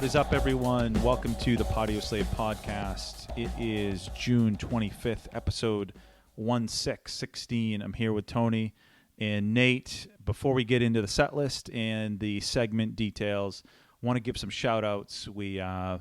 What is up, everyone? Welcome to the Patio Slave podcast. It is June 25th, episode 1616. I'm here with Tony and Nate. Before we get into the set list and the segment details, want to give some shout outs. We had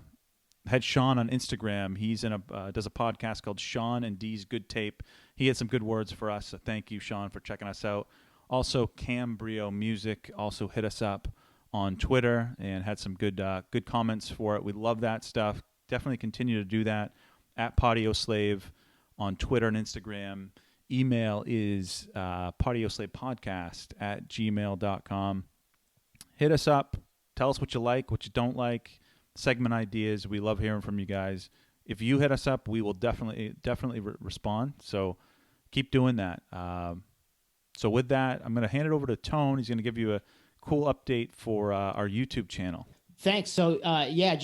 Sean on Instagram. He's in does a podcast called Sean and D's Good Tape. He had some good words for us. So thank you, Sean, for checking us out. Also, Cambrio Music also hit us up on Twitter and had some good comments for it. We love that stuff. Definitely continue to do that at Patio Slave on Twitter and Instagram. Email is patioslavepodcast@gmail.com. Hit us up. Tell us what you like, what you don't like. Segment ideas. We love hearing from you guys. If you hit us up, we will definitely respond. So keep doing that. So with that, I'm going to hand it over to Tone. He's going to give you a cool update for our YouTube channel. Thanks. So,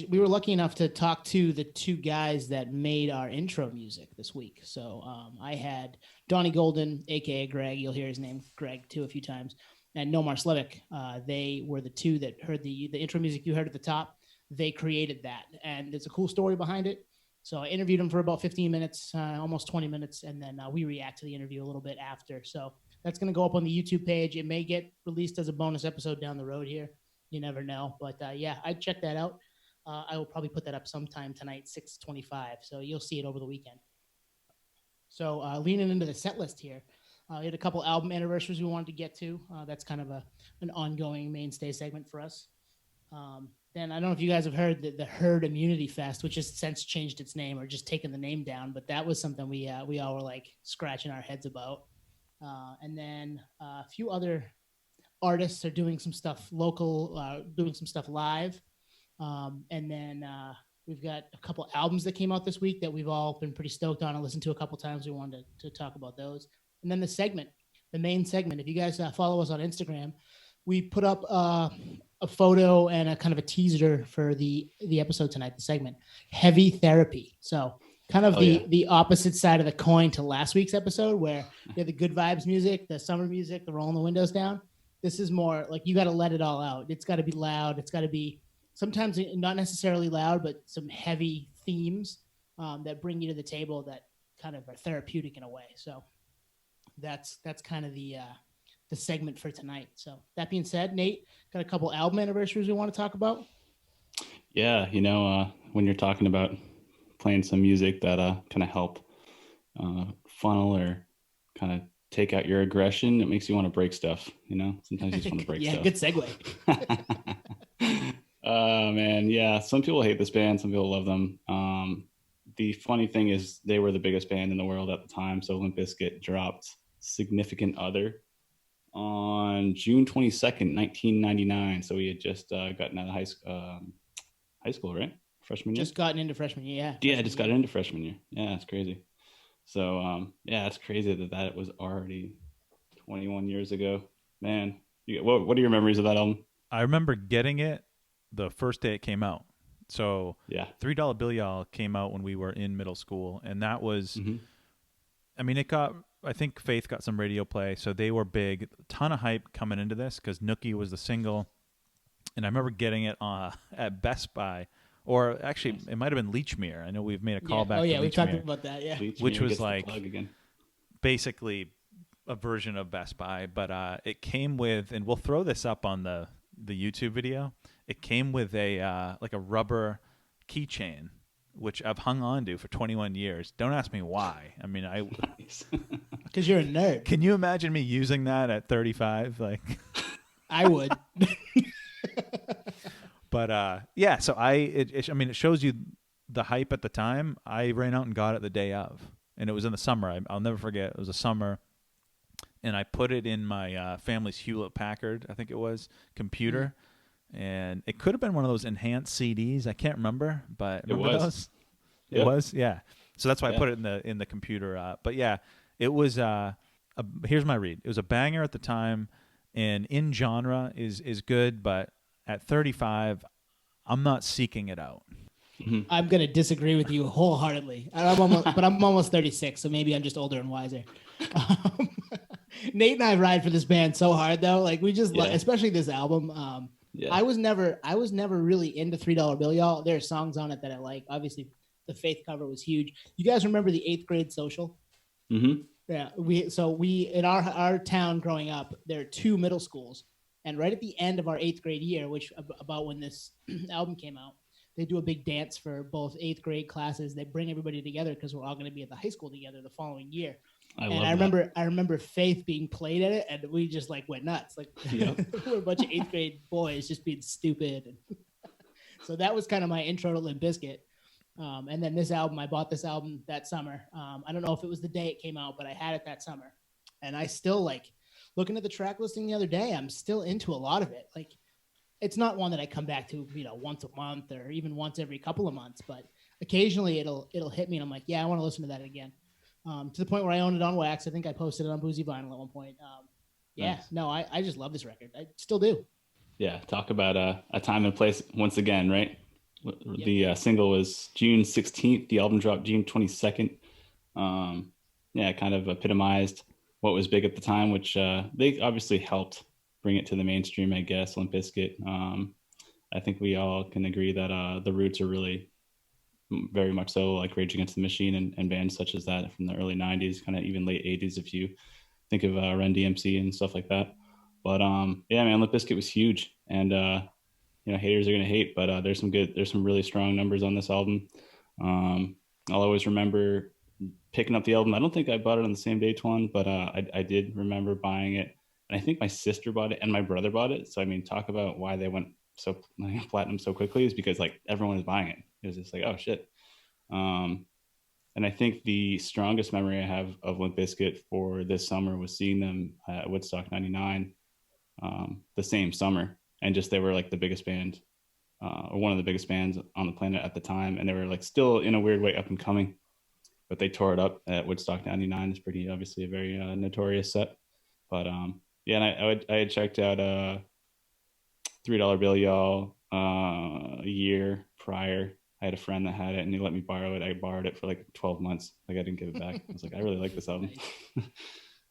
we were lucky enough to talk to the two guys that made our intro music this week. So I had Donnie Golden, a.k.a. Greg. You'll hear his name, Greg, too, a few times. And Nomar Slevik. They were the two that heard the intro music you heard at the top. They created that. And there's a cool story behind it. So I interviewed them for about 15 minutes, almost 20 minutes, and then we react to the interview a little bit after. So that's going to go up on the YouTube page. It may get released as a bonus episode down the road here. You never know. But, I'd check that out. I will probably put that up sometime tonight, 6:25. So you'll see it over the weekend. So leaning into the set list here, we had a couple album anniversaries we wanted to get to. That's kind of an ongoing mainstay segment for us. Then I don't know if you guys have heard the Herd Immunity Fest, which has since changed its name or just taken the name down. But that was something we all were like scratching our heads about. And then a few other artists are doing some stuff local, doing some stuff live. And then we've got a couple albums that came out this week that we've all been pretty stoked on and listened to a couple times. We wanted to talk about those. And then the main segment, if you guys follow us on Instagram, we put up a photo and a kind of a teaser for the episode tonight, the segment, Heavy Therapy. So kind of the opposite side of the coin to last week's episode where you had the good vibes music, the summer music, the rolling the windows down. This is more like you got to let it all out. It's got to be loud. It's got to be sometimes not necessarily loud, but some heavy themes that bring you to the table that kind of are therapeutic in a way. So that's kind of the segment for tonight. So that being said, Nate, got a couple album anniversaries we want to talk about. Yeah, when you're talking about playing some music that kind of help funnel or kind of take out your aggression, it makes you want to break stuff. Sometimes you just want to break stuff. Yeah, good segue. Oh man, yeah. Some people hate this band, some people love them. The funny thing is they were the biggest band in the world at the time. So Limp Bizkit dropped Significant Other on June 22nd, 1999. So we had just gotten out of high school, right? Freshman year? Just gotten into freshman year, yeah. Just got into freshman year. Yeah, it's crazy. So, it's crazy that was already 21 years ago. Man, what are your memories of that album? I remember getting it the first day it came out. So yeah, $3 Bill Y'all came out when we were in middle school, and that was, I think Faith got some radio play, so they were big. A ton of hype coming into this because Nookie was the single, and I remember getting it at Best Buy, or actually it might have been Lechmere. I know we've made a callback. Oh yeah, we've talked about that. Yeah, which was like basically a version of Best Buy, but it came with, and we'll throw this up on the YouTube video. It came with a like a rubber keychain, which I've hung on to for 21 years. Don't ask me why. I mean, because you're a nerd. Can you imagine me using that at 35? Like, I would. But so it shows you the hype at the time. I ran out and got it the day of, and it was in the summer. I'll never forget. It was a summer, and I put it in my family's Hewlett Packard, I think it was, computer. And it could have been one of those enhanced CDs. I can't remember, but remember those? Yeah. It was, yeah. So that's why I put it in the computer. But yeah, it was. Here's my read. It was a banger at the time, and in genre is good, but at 35, I'm not seeking it out. I'm gonna disagree with you wholeheartedly. But I'm almost 36, so maybe I'm just older and wiser. Nate and I ride for this band so hard, though. Like we just, especially this album. Yeah. I was never really into $3 Bill, y'all. There are songs on it that I like. Obviously, the Faith cover was huge. You guys remember the 8th grade social? Mm-hmm. Yeah, we in our town growing up, there are 2 middle schools, and right at the end of our 8th grade year, which about when this album came out, they do a big dance for both 8th grade classes. They bring everybody together because we're all going to be at the high school together the following year. I remember Faith being played at it, and we just like went nuts. Like Yep. we're a bunch of 8th grade boys just being stupid. So that was kind of my intro to Limp Bizkit. And then this album, I bought this album that summer. I don't know if it was the day it came out, but I had it that summer. And I still like looking at the track listing the other day, I'm still into a lot of it. Like it's not one that I come back to, once a month or even once every couple of months, but occasionally it'll hit me and I'm like, yeah, I want to listen to that again. To the point where I own it on wax. I think I posted it on Boozy Vinyl at one point. Nice. I just love this record. I still do. Yeah, talk about a time and place once again, right? Yep. The single was June 16th. The album dropped June 22nd. It kind of epitomized what was big at the time, which they obviously helped bring it to the mainstream, I guess, Limp Bizkit. I think we all can agree that the roots are really very much so like Rage Against the Machine and bands such as that from the early 90s, kind of even late 80s if you think of Run DMC and stuff like that. But man, Limp Bizkit was huge, and haters are gonna hate, but there's some really strong numbers on this album. I'll always remember picking up the album. I don't think I bought it on the same day, Twan, but I did remember buying it, and I think my sister bought it and my brother bought it. So I mean, talk about why they went so platinum so quickly is because like everyone is buying it. It was just like, oh shit. And I think the strongest memory I have of Limp Bizkit for this summer was seeing them at Woodstock 99 the same summer. And just they were like the biggest band, or one of the biggest bands on the planet at the time. And they were like still in a weird way up and coming. But they tore it up at Woodstock 99. It's pretty obviously a very notorious set. But and I had checked out $3 Bill, y'all, a year prior. I had a friend that had it and he let me borrow it. I borrowed it for like 12 months. Like I didn't give it back. I was like, I really like this album.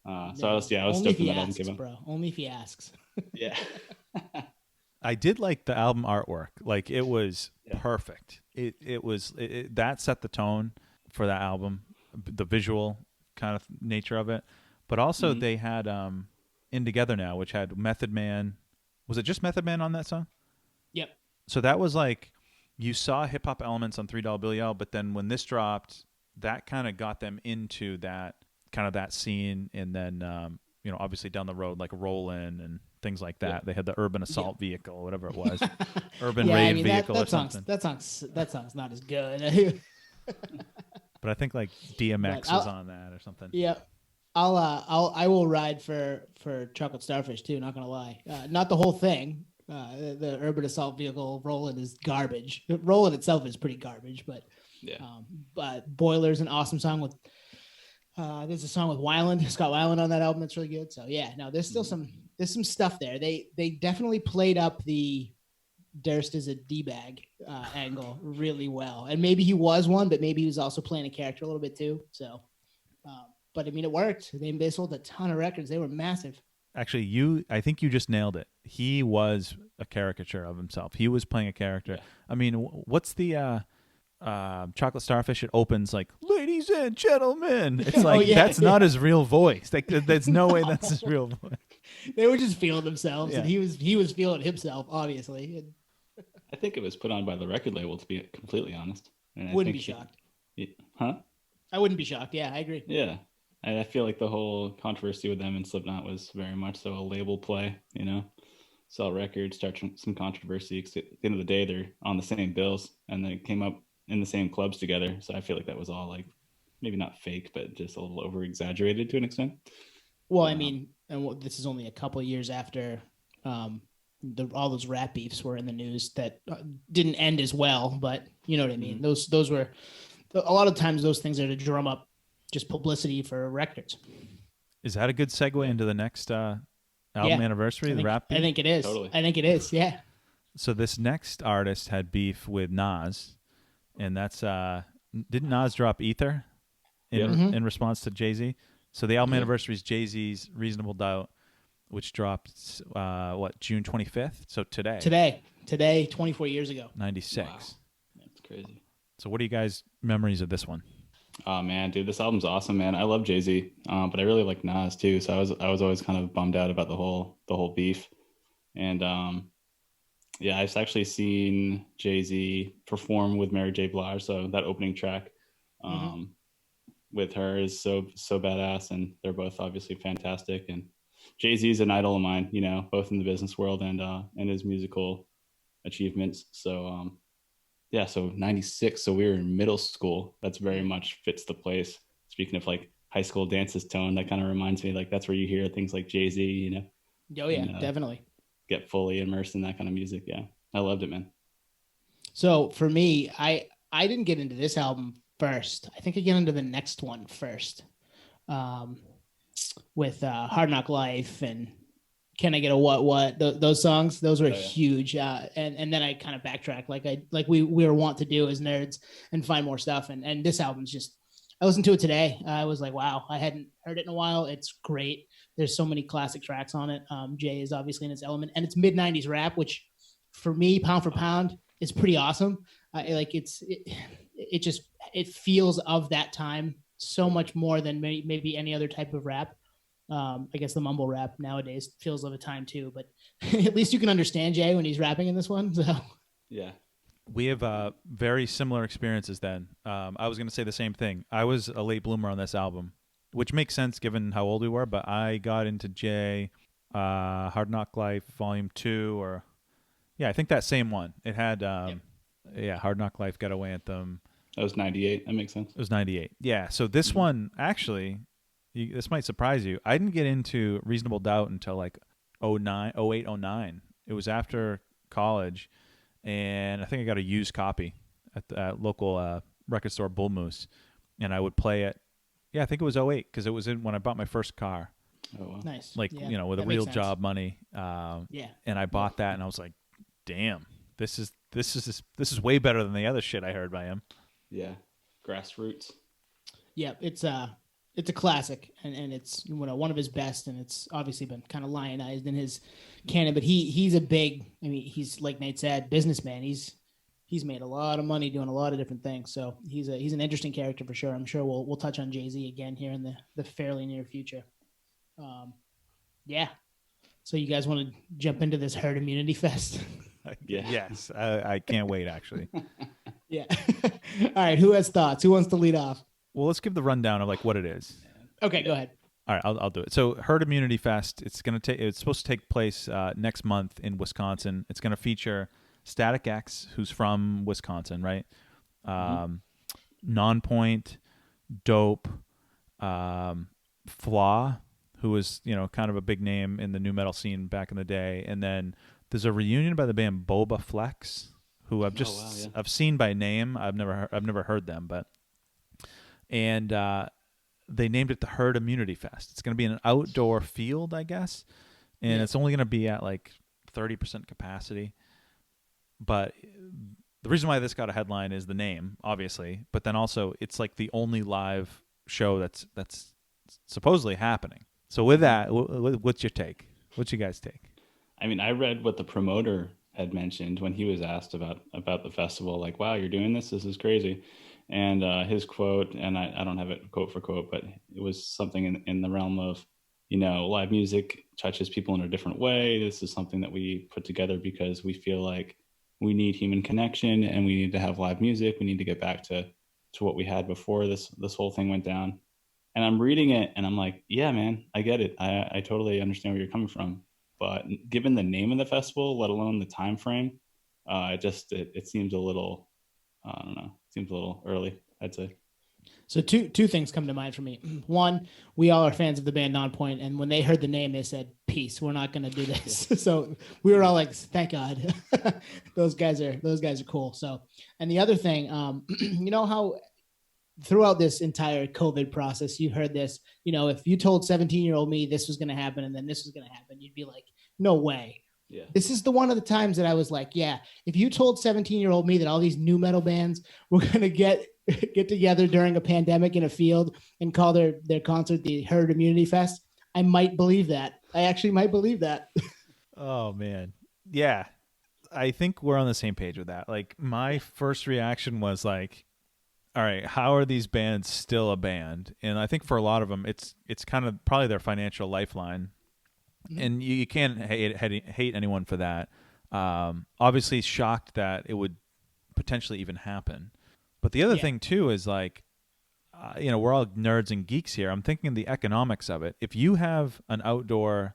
I was stoked when that album came out. Bro. Only if he asks. Yeah. I did like the album artwork. Like it was perfect. It that set the tone for that album, the visual kind of nature of it. But also they had In Together Now, which had Method Man. Was it just Method Man on that song? Yep. So that was like, you saw hip hop elements on $3 Bill Y'all, but then when this dropped, that kind of got them into that kind of that scene. And then, obviously down the road, like Rollin' and things like that. Yep. They had the Urban Assault Vehicle, or whatever it was, Urban Raid Vehicle or something. That song's not as good. But I think like DMX was on that or something. Yeah. I will ride for Chocolate Starfish too. Not gonna lie, not the whole thing. The Urban Assault Vehicle Rollin' is garbage. Rollin' itself is pretty garbage, but but Boiler's an awesome song with. There's a song with Scott Weiland on that album that's really good. So yeah, no, there's still some stuff there. They definitely played up the Durst is a D-bag angle really well, and maybe he was one, but maybe he was also playing a character a little bit too. So. But I mean, it worked. They sold a ton of records. They were massive. Actually, I think you just nailed it. He was a caricature of himself. He was playing a character. Yeah. I mean, what's the Chocolate Starfish? It opens like, "Ladies and gentlemen." It's like that's not his real voice. Like, there's no way that's his real voice. They were just feeling themselves, and he was feeling himself, obviously. And I think it was put on by the record label, to be completely honest. And wouldn't be shocked. Huh? I wouldn't be shocked. Yeah, I agree. Yeah. I feel like the whole controversy with them and Slipknot was very much so a label play, sell records, start some controversy. At the end of the day, they're on the same bills and they came up in the same clubs together. So I feel like that was all like, maybe not fake, but just a little over exaggerated to an extent. Well, I mean, and this is only a couple of years after all those rap beefs were in the news that didn't end as well, but you know what I mean? Mm-hmm. Those were a lot of times those things are to drum up just publicity for records. Is that a good segue into the next album anniversary, the rap beef? I think it is. Totally. I think it is, yeah. So this next artist had beef with Nas, and that's didn't Nas drop Ether in response to Jay-Z? So the album anniversary is Jay-Z's Reasonable Doubt, which dropped June 25th. So today, Today, 24 years ago. 96. Wow. That's crazy. So what are you guys' memories of this one? Oh man, dude, this album's awesome, man. I love Jay-Z, but I really like Nas too. So I was always kind of bummed out about the whole beef. And yeah, I've actually seen Jay-Z perform with Mary J. Blige. So that opening track with her is so badass, and they're both obviously fantastic. And Jay-Z is an idol of mine, you know, both in the business world and his musical achievements. So yeah, so 96. So we were in middle school. That's very much fits the place. Speaking of like high school dances tone, that kind of reminds me, like, that's where you hear things like Jay-Z, you know. Oh yeah, and, definitely. Get fully immersed in that kind of music. Yeah, I loved it, man. So for me, I didn't get into this album first. I think I get into the next one first, with Hard Knock Life and Can I Get a What? Those songs, those were huge. And then I kind of backtrack like we were wont to do as nerds and find more stuff. And this album's just, I listened to it today. I was like, wow, I hadn't heard it in a while. It's great. There's so many classic tracks on it. Jay is obviously in his element, and it's mid 90s rap, which for me, pound for pound, is pretty awesome. It feels of that time so much more than maybe any other type of rap. I guess the mumble rap nowadays feels of a time too, but at least you can understand Jay when he's rapping in this one. So yeah, we have very similar experiences then. I was going to say the same thing. I was a late bloomer on this album, which makes sense given how old we were, but I got into Jay, Hard Knock Life Volume 2, or I think that same one. It had Hard Knock Life, Getaway Anthem. That was 98. That makes sense. It was 98. Yeah, so this one, actually, this might surprise you. I didn't get into Reasonable Doubt until like 08, 09. It was after college, and I think I got a used copy at the local record store, Bull Moose, and I would play it. Yeah, I think it was 08 because it was when I bought my first car. Oh, wow. Nice. Like, you know, with a real job money. Yeah. And I bought that, and I was like, damn, this is way better than the other shit I heard by him. Yeah. Grassroots. Yeah, it's a classic, and it's one of his best, and it's obviously been kind of lionized in his canon. But he's a big, I mean, he's, like Nate said, businessman. He's made a lot of money doing a lot of different things. So he's an interesting character for sure. I'm sure we'll touch on Jay-Z again here in the fairly near future. Yeah. So you guys want to jump into this Herd Immunity Fest? Yeah. Yes, I can't wait, actually. Yeah. All right. Who has thoughts? Who wants to lead off? Well, let's give the rundown of like what it is. Okay, go ahead. All right, I'll do it. So, Herd Immunity Fest. It's supposed to take place next month in Wisconsin. It's going to feature Static X, who's from Wisconsin, right? Nonpoint, Dope, Flaw, who was kind of a big name in the nu metal scene back in the day, and then there's a reunion by the band Boba Flex, who I've seen by name. I've never heard them, but they named it the Herd Immunity Fest. It's going to be in an outdoor field, I guess, and it's only going to be at like 30% capacity. But the reason why this got a headline is the name, obviously, but then also it's like the only live show that's supposedly happening. So with that, what's your take? What's your guys' take? I mean, I read what the promoter had mentioned when he was asked about the festival, like, wow, you're doing this? This is crazy. And his quote, and I don't have it quote for quote, but it was something in the realm of, live music touches people in a different way. This is something that we put together because we feel like we need human connection and we need to have live music. We need to get back to what we had before this whole thing went down. And I'm reading it and I'm like, yeah, man, I get it. I totally understand where you're coming from. But given the name of the festival, let alone the time frame, it seems a little, I don't know, seems a little early, I'd say. So two things come to mind for me. One, we all are fans of the band Nonpoint, and when they heard the name, they said, "Peace, we're not going to do this." So we were all like, "Thank God, those guys are cool." So, and the other thing, you know how throughout this entire COVID process, you heard this. If you told 17-year-old me this was going to happen and then this was going to happen, you'd be like, "No way." Yeah. This is the one of the times that I was like, yeah, if you told 17-year-old me that all these nu metal bands were going to get together during a pandemic in a field and call their concert the Herd Immunity Fest, I might believe that. I actually might believe that. Oh man. Yeah. I think we're on the same page with that. Like my first reaction was like, all right, how are these bands still a band? And I think for a lot of them, it's kind of probably their financial lifeline, and you can't hate anyone for that. Obviously, shocked that it would potentially even happen. But the other Yeah. thing too is like, we're all nerds and geeks here. I'm thinking the economics of it. If you have an outdoor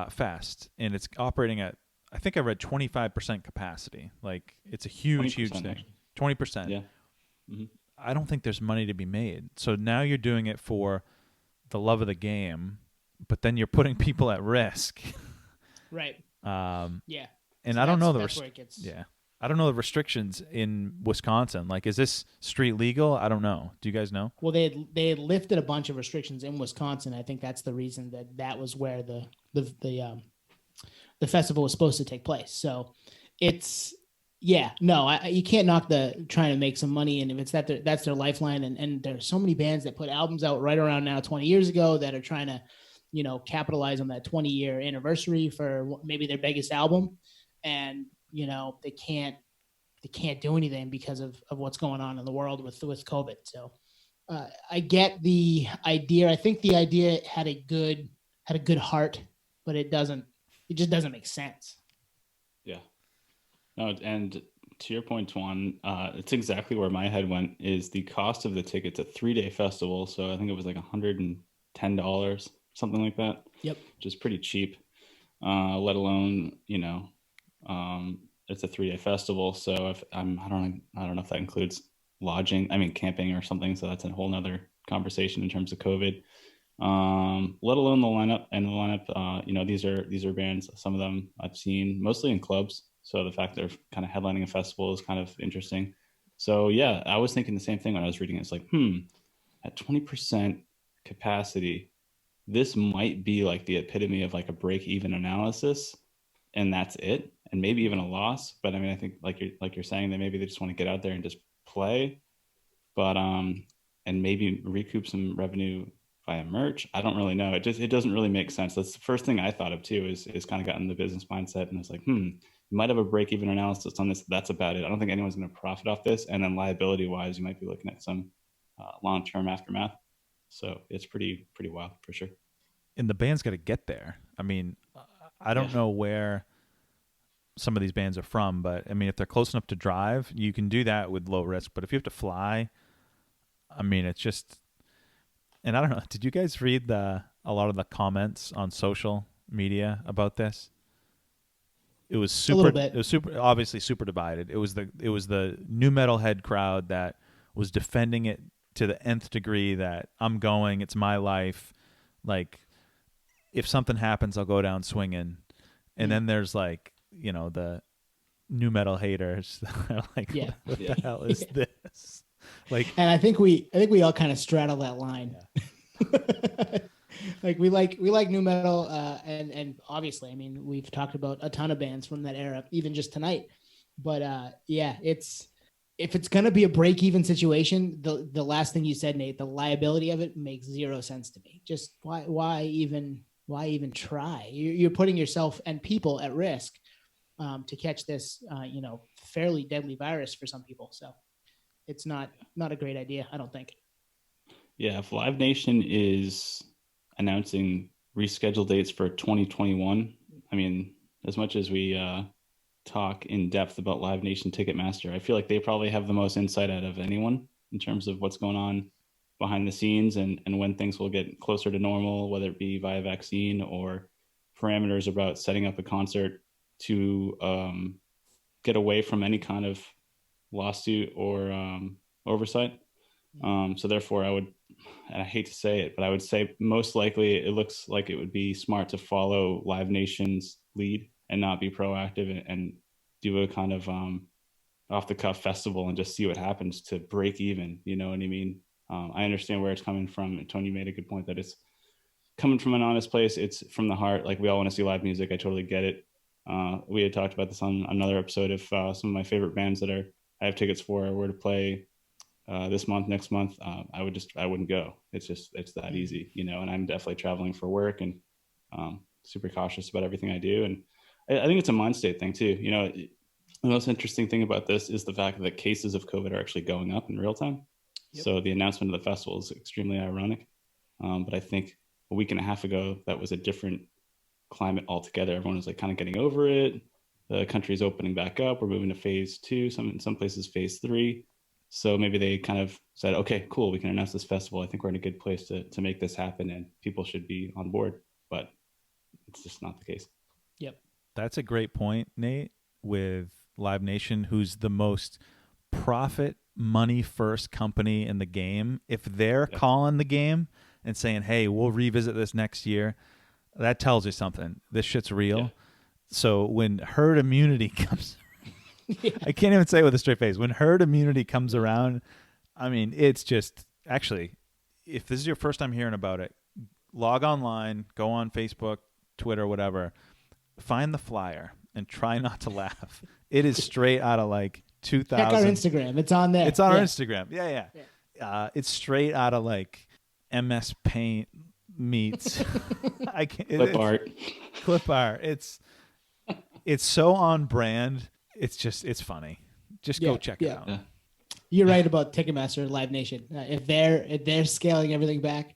fest and it's operating at, I think I read 25% capacity. Like it's a huge, huge 20% thing. actually. 20%. Yeah. Hmm. I don't think there's money to be made. So now you're doing it for the love of the game, but then you're putting people at risk. Right. Um, Yeah. and So I don't know that's where it gets. yeah, I don't know the restrictions in Wisconsin. Like, is this street legal? I don't know. Do you guys know? Well, they had lifted a bunch of restrictions in Wisconsin. I think that's the reason that was where the festival was supposed to take place. So it's yeah, no, you can't knock the trying to make some money, and if it's that's their lifeline, and there's so many bands that put albums out right around now 20 years ago that are trying to capitalize on that 20-year anniversary for maybe their biggest album, and they can't do anything because of what's going on in the world with COVID. So I get the idea. I think the idea had a good heart, but it just doesn't make sense. Yeah. No, and to your point, Tuan, it's exactly where my head went. Is the cost of the ticket's a 3-day festival, so I think it was like $110, something like that. Yep. Which is pretty cheap. Let alone it's a 3-day festival, so if I don't know if that includes lodging. I mean camping or something. So that's a whole nother conversation in terms of COVID. Let alone the lineup and the lineup. These are bands. Some of them I've seen mostly in clubs. So the fact they're kind of headlining a festival is kind of interesting. So yeah, I was thinking the same thing when I was reading it. It's like, at 20% capacity, this might be like the epitome of like a break-even analysis, and that's it, and maybe even a loss. But I mean, I think like you're saying that maybe they just want to get out there and just play, but and maybe recoup some revenue via merch. I don't really know. It doesn't really make sense. That's the first thing I thought of too. Is kind of gotten the business mindset, and it's like, you might have a break even analysis on this. That's about it. I don't think anyone's going to profit off this. And then liability wise, you might be looking at some long term aftermath. So it's pretty wild for sure. And the band's got to get there. I mean, I don't know where some of these bands are from, but I mean, if they're close enough to drive, you can do that with low risk. But if you have to fly, I mean, it's just, and I don't know. Did you guys read a lot of the comments on social media about this? It was super. A little bit. It was obviously super divided. It was the new metal head crowd that was defending it to the nth degree. That I'm going. It's my life. Like, if something happens, I'll go down swinging. And then there's like, the new metal haters that are like, what the hell is this? Like, and I think we all kind of straddle that line. Yeah. Like we like new metal, and obviously, I mean, we've talked about a ton of bands from that era, even just tonight. But if it's gonna be a break-even situation, the last thing you said, Nate, the liability of it makes zero sense to me. Just why even try? You're putting yourself and people at risk to catch this, fairly deadly virus for some people. So it's not a great idea, I don't think. Yeah, if Live Nation is announcing rescheduled dates for 2021, I mean, as much as we talk in depth about Live Nation Ticketmaster, I feel like they probably have the most insight out of anyone in terms of what's going on behind the scenes and when things will get closer to normal, whether it be via vaccine or parameters about setting up a concert to get away from any kind of lawsuit or oversight. So therefore, and I hate to say it, but I would say most likely it looks like it would be smart to follow Live Nation's lead and not be proactive and do a kind of off the cuff festival and just see what happens to break even. You know what I mean? I understand where it's coming from. And Tony made a good point that it's coming from an honest place. It's from the heart. Like, we all want to see live music. I totally get it. We had talked about this on another episode. If some of my favorite bands that I have tickets for were to play this month, next month, I wouldn't go. It's that easy, you know. And I'm definitely traveling for work and super cautious about everything I do. And I think it's a mind state thing too. You know, the most interesting thing about this is the fact that cases of COVID are actually going up in real time. Yep. So the announcement of the festival is extremely ironic. But I think a week and a half ago, that was a different climate altogether. Everyone was like kind of getting over it. The country's opening back up. We're moving to phase 2, in some places phase 3. So maybe they kind of said, okay, cool, we can announce this festival. I think we're in a good place to make this happen and people should be on board. But it's just not the case. Yep. That's a great point, Nate, with Live Nation, who's the most profit money first company in the game. If they're calling the game and saying, hey, we'll revisit this next year, that tells you something. This shit's real. Yeah. So when herd immunity comes, I can't even say it with a straight face. When herd immunity comes around, I mean, it's just, actually, if this is your first time hearing about it, log online, go on Facebook, Twitter, whatever, find the flyer and try not to laugh. It is straight out of like 2000. Check our Instagram. It's on there. It's on our Instagram. Yeah. It's straight out of like MS Paint meets I can't, clip art. It's so on brand. It's funny. Just go check it out. Yeah. You're right about Ticketmaster, Live Nation. If they're scaling everything back,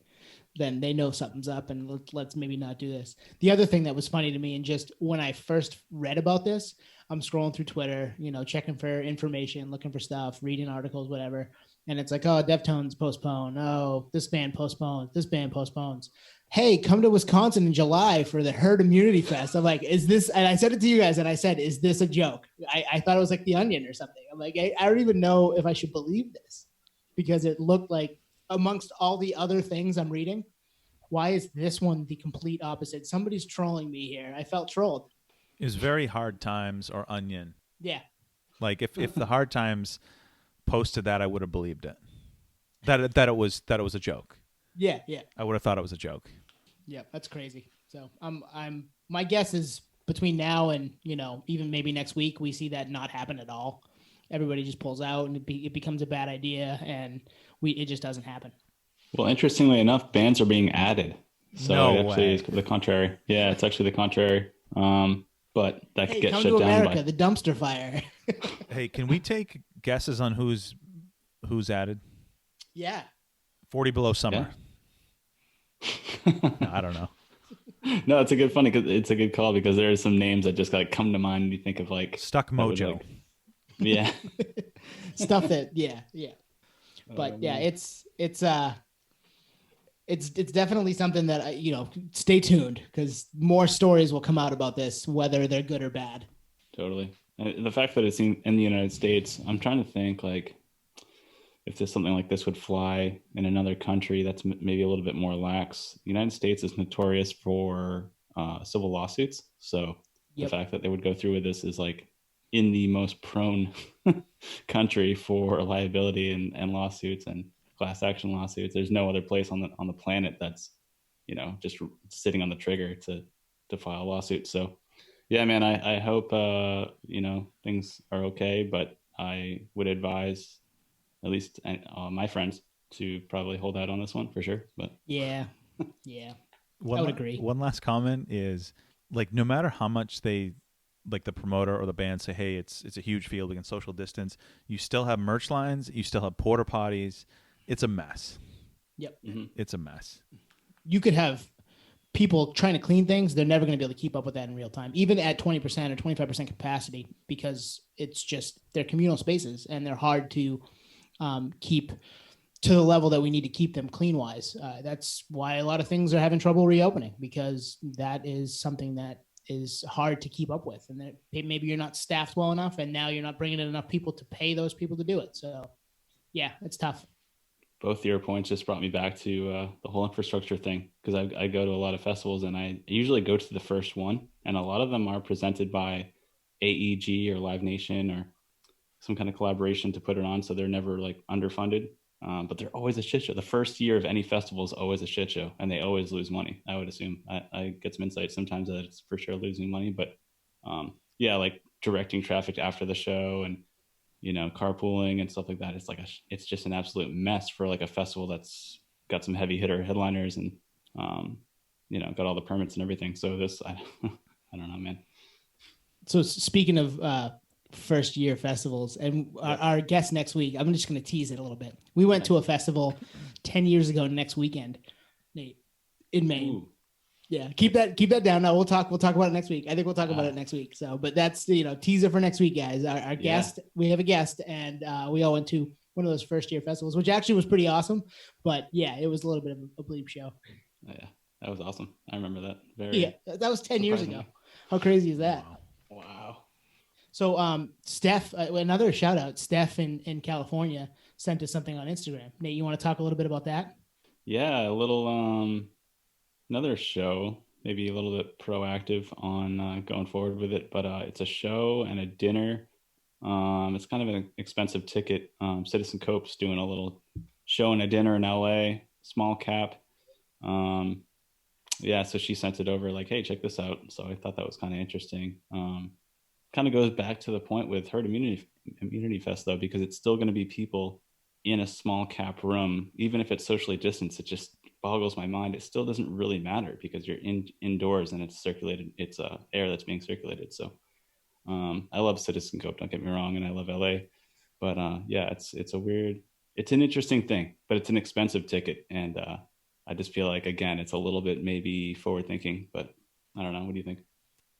then they know something's up, and let's maybe not do this. The other thing that was funny to me, and just when I first read about this, I'm scrolling through Twitter, you know, checking for information, looking for stuff, reading articles, whatever. And it's like, oh, Deftones postponed. Oh, this band postpones. This band postpones. Hey, come to Wisconsin in July for the Herd Immunity Fest. I'm like, is this? And I said it to you guys, and I said, is this a joke? I thought it was like The Onion or something. I'm like, I don't even know if I should believe this, because it looked like, amongst all the other things I'm reading, why is this one the complete opposite? Somebody's trolling me here. I felt trolled. It was very Hard Times or Onion. Yeah. Like if the Hard Times posted that, I would have believed it. That it was a joke. Yeah. I would have thought it was a joke. Yeah, that's crazy. So I'm my guess is between now and, you know, even maybe next week, we see that not happen at all. Everybody just pulls out, and it becomes a bad idea, and it just doesn't happen. Well, interestingly enough, bands are being added. So No it actually way. is the contrary. Yeah, it's actually the contrary. But that could get come shut to down America, by the dumpster fire. Hey, can we take guesses on who's added? Yeah. 40 Below Summer. No, I don't know. No, it's a good call because there are some names that just like come to mind. You think of like Stuck that would, Mojo. like- yeah. Stuff that, yeah. But yeah, it's definitely something that, you know, stay tuned, because more stories will come out about this, whether they're good or bad. Totally. And the fact that it's in the United States, I'm trying to think like if there's something like this would fly in another country that's maybe a little bit more lax. The United States is notorious for civil lawsuits. So Yep. the fact that they would go through with this is like in the most prone country for liability and lawsuits and class action lawsuits. There's no other place on the planet that's, you know, just sitting on the trigger to file a lawsuit. So yeah, man, I hope, you know, things are okay, but I would advise at least my friends to probably hold out on this one for sure. But Yeah. I would agree. One last comment is, like, no matter how much they, like the promoter or the band say, hey, it's a huge field, we can social distance, you still have merch lines, you still have porta potties. It's a mess. Yep. mm-hmm. It's a mess. You could have people trying to clean things. They're never going to be able to keep up with that in real time, even at 20% or 25% capacity, because it's just, they're communal spaces and they're hard to keep to the level that we need to keep them clean wise. That's why a lot of things are having trouble reopening, because that is something that is hard to keep up with. And that maybe you're not staffed well enough, and now you're not bringing in enough people to pay those people to do it. So yeah, it's tough. Both your points just brought me back to the whole infrastructure thing, because I go to a lot of festivals and I usually go to the first one, and a lot of them are presented by AEG or Live Nation or some kind of collaboration to put it on, so they're never like underfunded, but they're always a shit show. The first year of any festival is always a shit show, and they always lose money. I would assume. I get some insight sometimes that it's for sure losing money, but yeah, like directing traffic after the show and carpooling and stuff like that. It's just an absolute mess for like a festival that's got some heavy hitter headliners and got all the permits and everything. So I don't know, man. So speaking of first year festivals and our guest next week, I'm just going to tease it a little bit. We went to a festival 10 years ago next weekend, Nate, in Maine. Ooh. Yeah, keep that down. No, we'll talk about it next week. I think we'll talk about it next week. So, but that's teaser for next week, guys. Our guest, we have a guest, and we all went to one of those first year festivals, which actually was pretty awesome. But yeah, it was a little bit of a bleep show. Yeah, that was awesome. I remember that. That was 10 years ago. How crazy is that? Wow. So, Steph, another shout out. Steph in California sent us something on Instagram. Nate, you want to talk a little bit about that? Yeah, a little another show, maybe a little bit proactive on going forward with it, but it's a show and a dinner. It's kind of an expensive ticket. Citizen Cope's doing a little show and a dinner in LA, small cap. So she sent it over like, hey, check this out. So I thought that was kind of interesting. Kind of goes back to the point with Herd Immunity Fest, though, because it's still going to be people in a small cap room, even if it's socially distanced. It just boggles my mind. It still doesn't really matter because you're indoors and it's circulated. It's air that's being circulated. So I love Citizen Cope, don't get me wrong, and I love LA, but it's an interesting thing, but it's an expensive ticket, and I just feel like, again, it's a little bit maybe forward thinking, but I don't know. What do you think?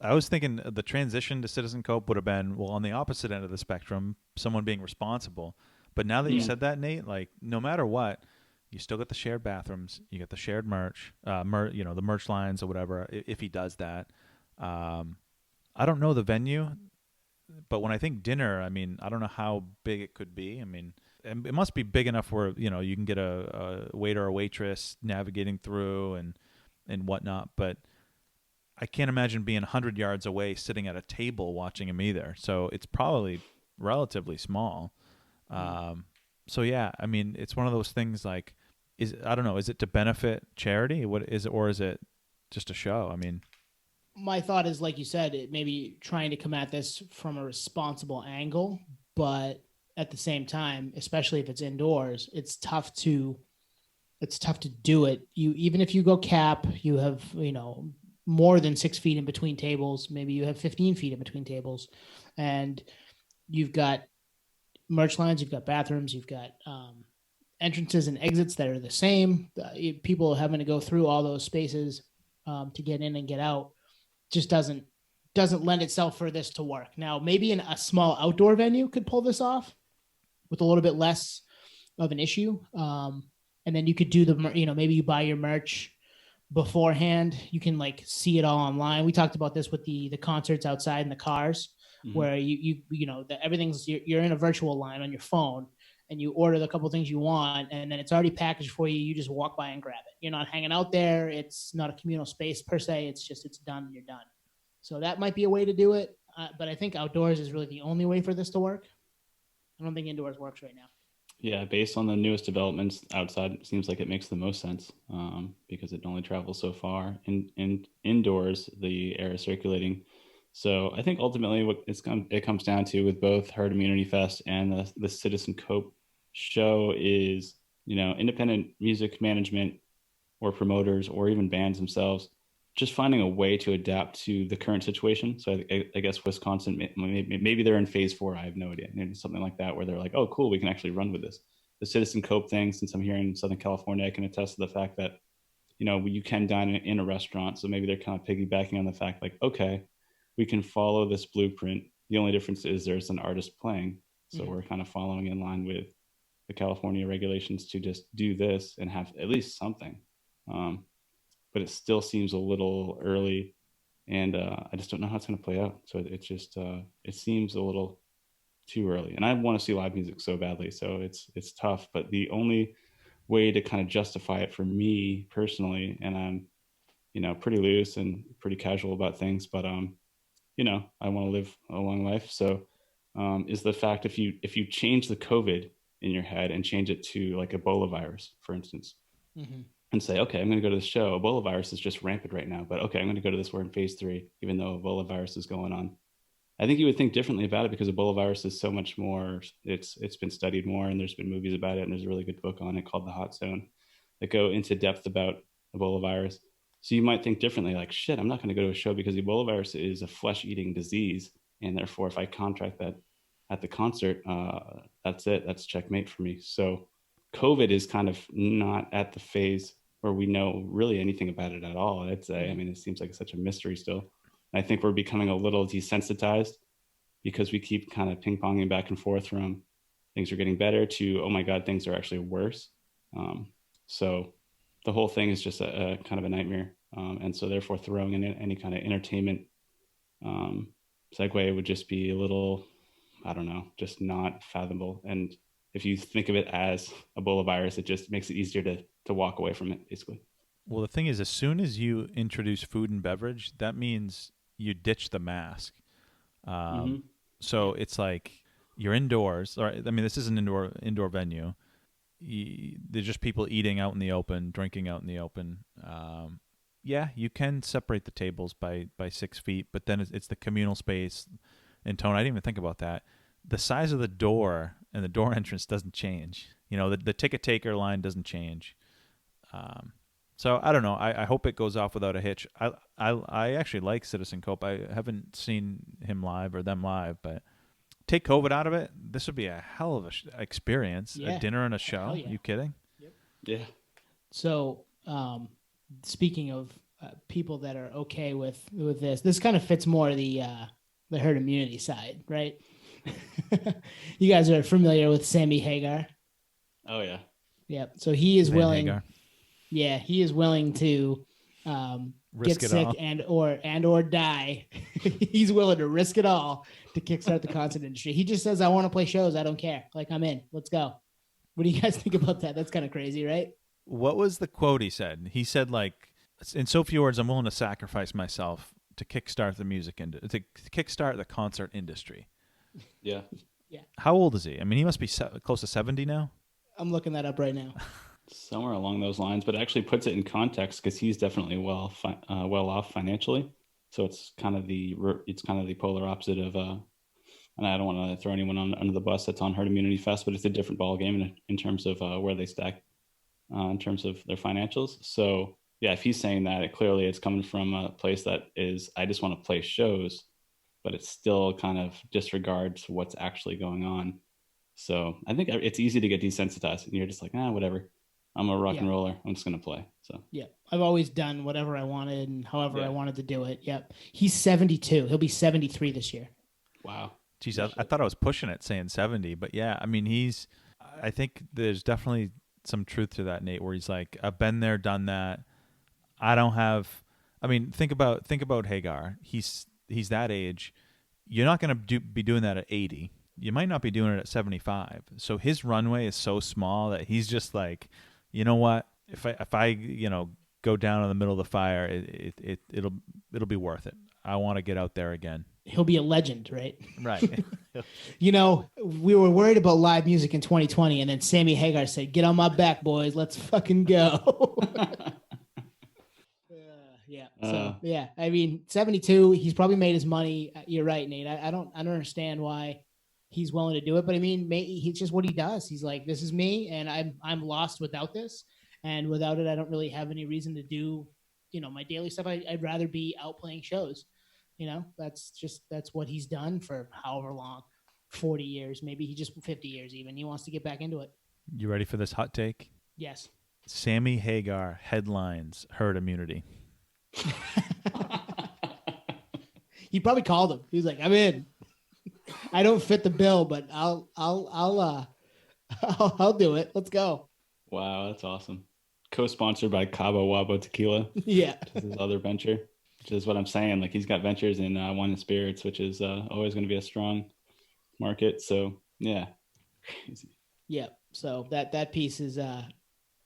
I was thinking the transition to Citizen Cope would have been, well, on the opposite end of the spectrum, someone being responsible. But now that you said that, Nate, like no matter what, you still get the shared bathrooms, you get the shared merch, the merch lines or whatever, if he does that. I don't know the venue, but when I think dinner, I mean, I don't know how big it could be. I mean, it must be big enough where, you can get a waiter or waitress navigating through and whatnot. But I can't imagine being 100 yards away sitting at a table watching him either. So it's probably relatively small. So yeah, I mean, it's one of those things like, I don't know, is it to benefit charity? What is it, or is it just a show? I mean, my thought is, like you said, it maybe trying to come at this from a responsible angle, but at the same time, especially if it's indoors, it's tough to do it. Even if you go cap, you have, more than 6 feet in between tables. Maybe you have 15 feet in between tables, and you've got merch lines, you've got bathrooms, you've got entrances and exits that are the same. People having to go through all those spaces to get in and get out just doesn't lend itself for this to work. Now, maybe in a small outdoor venue could pull this off with a little bit less of an issue. And then you could do maybe you buy your merch beforehand. You can like see it all online. We talked about this with the concerts outside in the cars, where everything's, you're in a virtual line on your phone and you order the couple things you want, and then it's already packaged for you. You just walk by and grab it. You're not hanging out there. It's not a communal space per se. It's just, it's done and you're done. So that might be a way to do it. But I think outdoors is really the only way for this to work. I don't think indoors works right now. Yeah, based on the newest developments, outside it seems like it makes the most sense because it only travels so far. Indoors, the air is circulating. So I think ultimately what it comes down to with both Herd Immunity Fest and the Citizen Cope show is, independent music management or promoters or even bands themselves just finding a way to adapt to the current situation. So I guess Wisconsin, maybe they're in phase 4. I have no idea. Maybe something like that, where they're like, oh, cool, we can actually run with this. The Citizen Cope thing, since I'm here in Southern California, I can attest to the fact that, you can dine in a restaurant. So maybe they're kind of piggybacking on the fact like, okay, we can follow this blueprint. The only difference is there's an artist playing. So we're kind of following in line with the California regulations to just do this and have at least something. But it still seems a little early, and I just don't know how it's going to play out. So it just it seems a little too early, and I want to see live music so badly. So it's tough. But the only way to kind of justify it for me personally, and I'm pretty loose and pretty casual about things, but I want to live a long life. So is the fact if you change the COVID in your head and change it to like Ebola virus, for instance. And say, okay, I'm going to go to the show. Ebola virus is just rampant right now, but okay, I'm going to go to this. We're in phase 3, even though Ebola virus is going on. I think you would think differently about it because Ebola virus is so much more. It's been studied more, and there's been movies about it, and there's a really good book on it called The Hot Zone that go into depth about Ebola virus. So you might think differently, like, shit, I'm not going to go to a show because Ebola virus is a flesh-eating disease, and therefore, if I contract that at the concert, that's it. That's checkmate for me. So COVID is kind of not at the phase where we know really anything about it at all. I'd say. I mean, it seems like such a mystery still. I think we're becoming a little desensitized because we keep kind of ping ponging back and forth from things are getting better to, oh my God, things are actually worse. So the whole thing is just a kind of a nightmare. And so therefore throwing in any kind of entertainment segue would just be a little, I don't know, just not fathomable. And if you think of it as Ebola virus, it just makes it easier to walk away from it, basically. Well, the thing is, as soon as you introduce food and beverage, that means you ditch the mask. So it's like you're indoors. Or, I mean, this is an indoor venue. There's just people eating out in the open, drinking out in the open. Yeah, you can separate the tables by 6 feet, but then it's the communal space. And Tone, I didn't even think about that. The size of the door and the door entrance doesn't change. You know, the ticket taker line doesn't change. So I don't know. I hope it goes off without a hitch. I actually like Citizen Cope. I haven't seen him live or them live, but take COVID out of it, this would be a hell of a experience. Yeah. A dinner and a show. Hell yeah. You kidding? Yep. Yeah. So, speaking of people that are okay with this kind of fits more the herd immunity side, right? You guys are familiar with Sammy Hagar. Oh yeah. Yep. So he is Van willing. Hagar. Yeah, he is willing to Risk get it sick all. and or die. He's willing to risk it all to kickstart the concert industry. He just says, "I want to play shows. I don't care. Like, I'm in. Let's go." What do you guys think about that? That's kind of crazy, right? What was the quote he said? He said, like, in so few words, I'm willing to sacrifice myself to kickstart the to kickstart the concert industry. Yeah. How old is he? I mean, he must be close to 70 now. I'm looking that up right now. Somewhere along those lines, but it actually puts it in context because he's definitely well off financially. So it's kind of the polar opposite of and I don't want to throw anyone under the bus that's on Herd Immunity Fest, but it's a different ball game in terms of where they stack in terms of their financials. So yeah, if he's saying that, clearly it's coming from a place that is, I just want to play shows, but it still kind of disregards what's actually going on. So I think it's easy to get desensitized, and you're just like, whatever. I'm a rock and roller. I'm just going to play. So yeah, I've always done whatever I wanted and however I wanted to do it. Yep. He's 72. He'll be 73 this year. Wow. Geez, I thought I was pushing it saying 70, but yeah, I mean, I think there's definitely some truth to that, Nate, where he's like, I've been there, done that. I don't have, I mean, think about Hagar. He's that age. You're not going to be doing that at 80. You might not be doing it at 75. So his runway is so small that he's just like, you know what? If I go down in the middle of the fire, it'll be worth it. I want to get out there again. He'll be a legend, right? Right. We were worried about live music in 2020, and then Sammy Hagar said, "Get on my back, boys. Let's fucking go." Yeah. So yeah, I mean, 72. He's probably made his money. You're right, Nate. I don't understand why he's willing to do it, but I mean, he's just what he does. He's like, this is me, and I'm lost without this, and without it, I don't really have any reason to do, my daily stuff. I'd rather be out playing shows. That's what he's done for however long, 40 years, maybe he just 50 years even. He wants to get back into it. You ready for this hot take? Yes. Sammy Hagar headlines Herd Immunity. He probably called him. He was like, I'm in. I don't fit the bill, but I'll do it. Let's go. Wow, that's awesome. Co-sponsored by Cabo Wabo Tequila. Yeah. Which is his other venture, which is what I'm saying. Like, he's got ventures in wine and spirits, which is always going to be a strong market. So yeah. Crazy. Yeah. So that piece is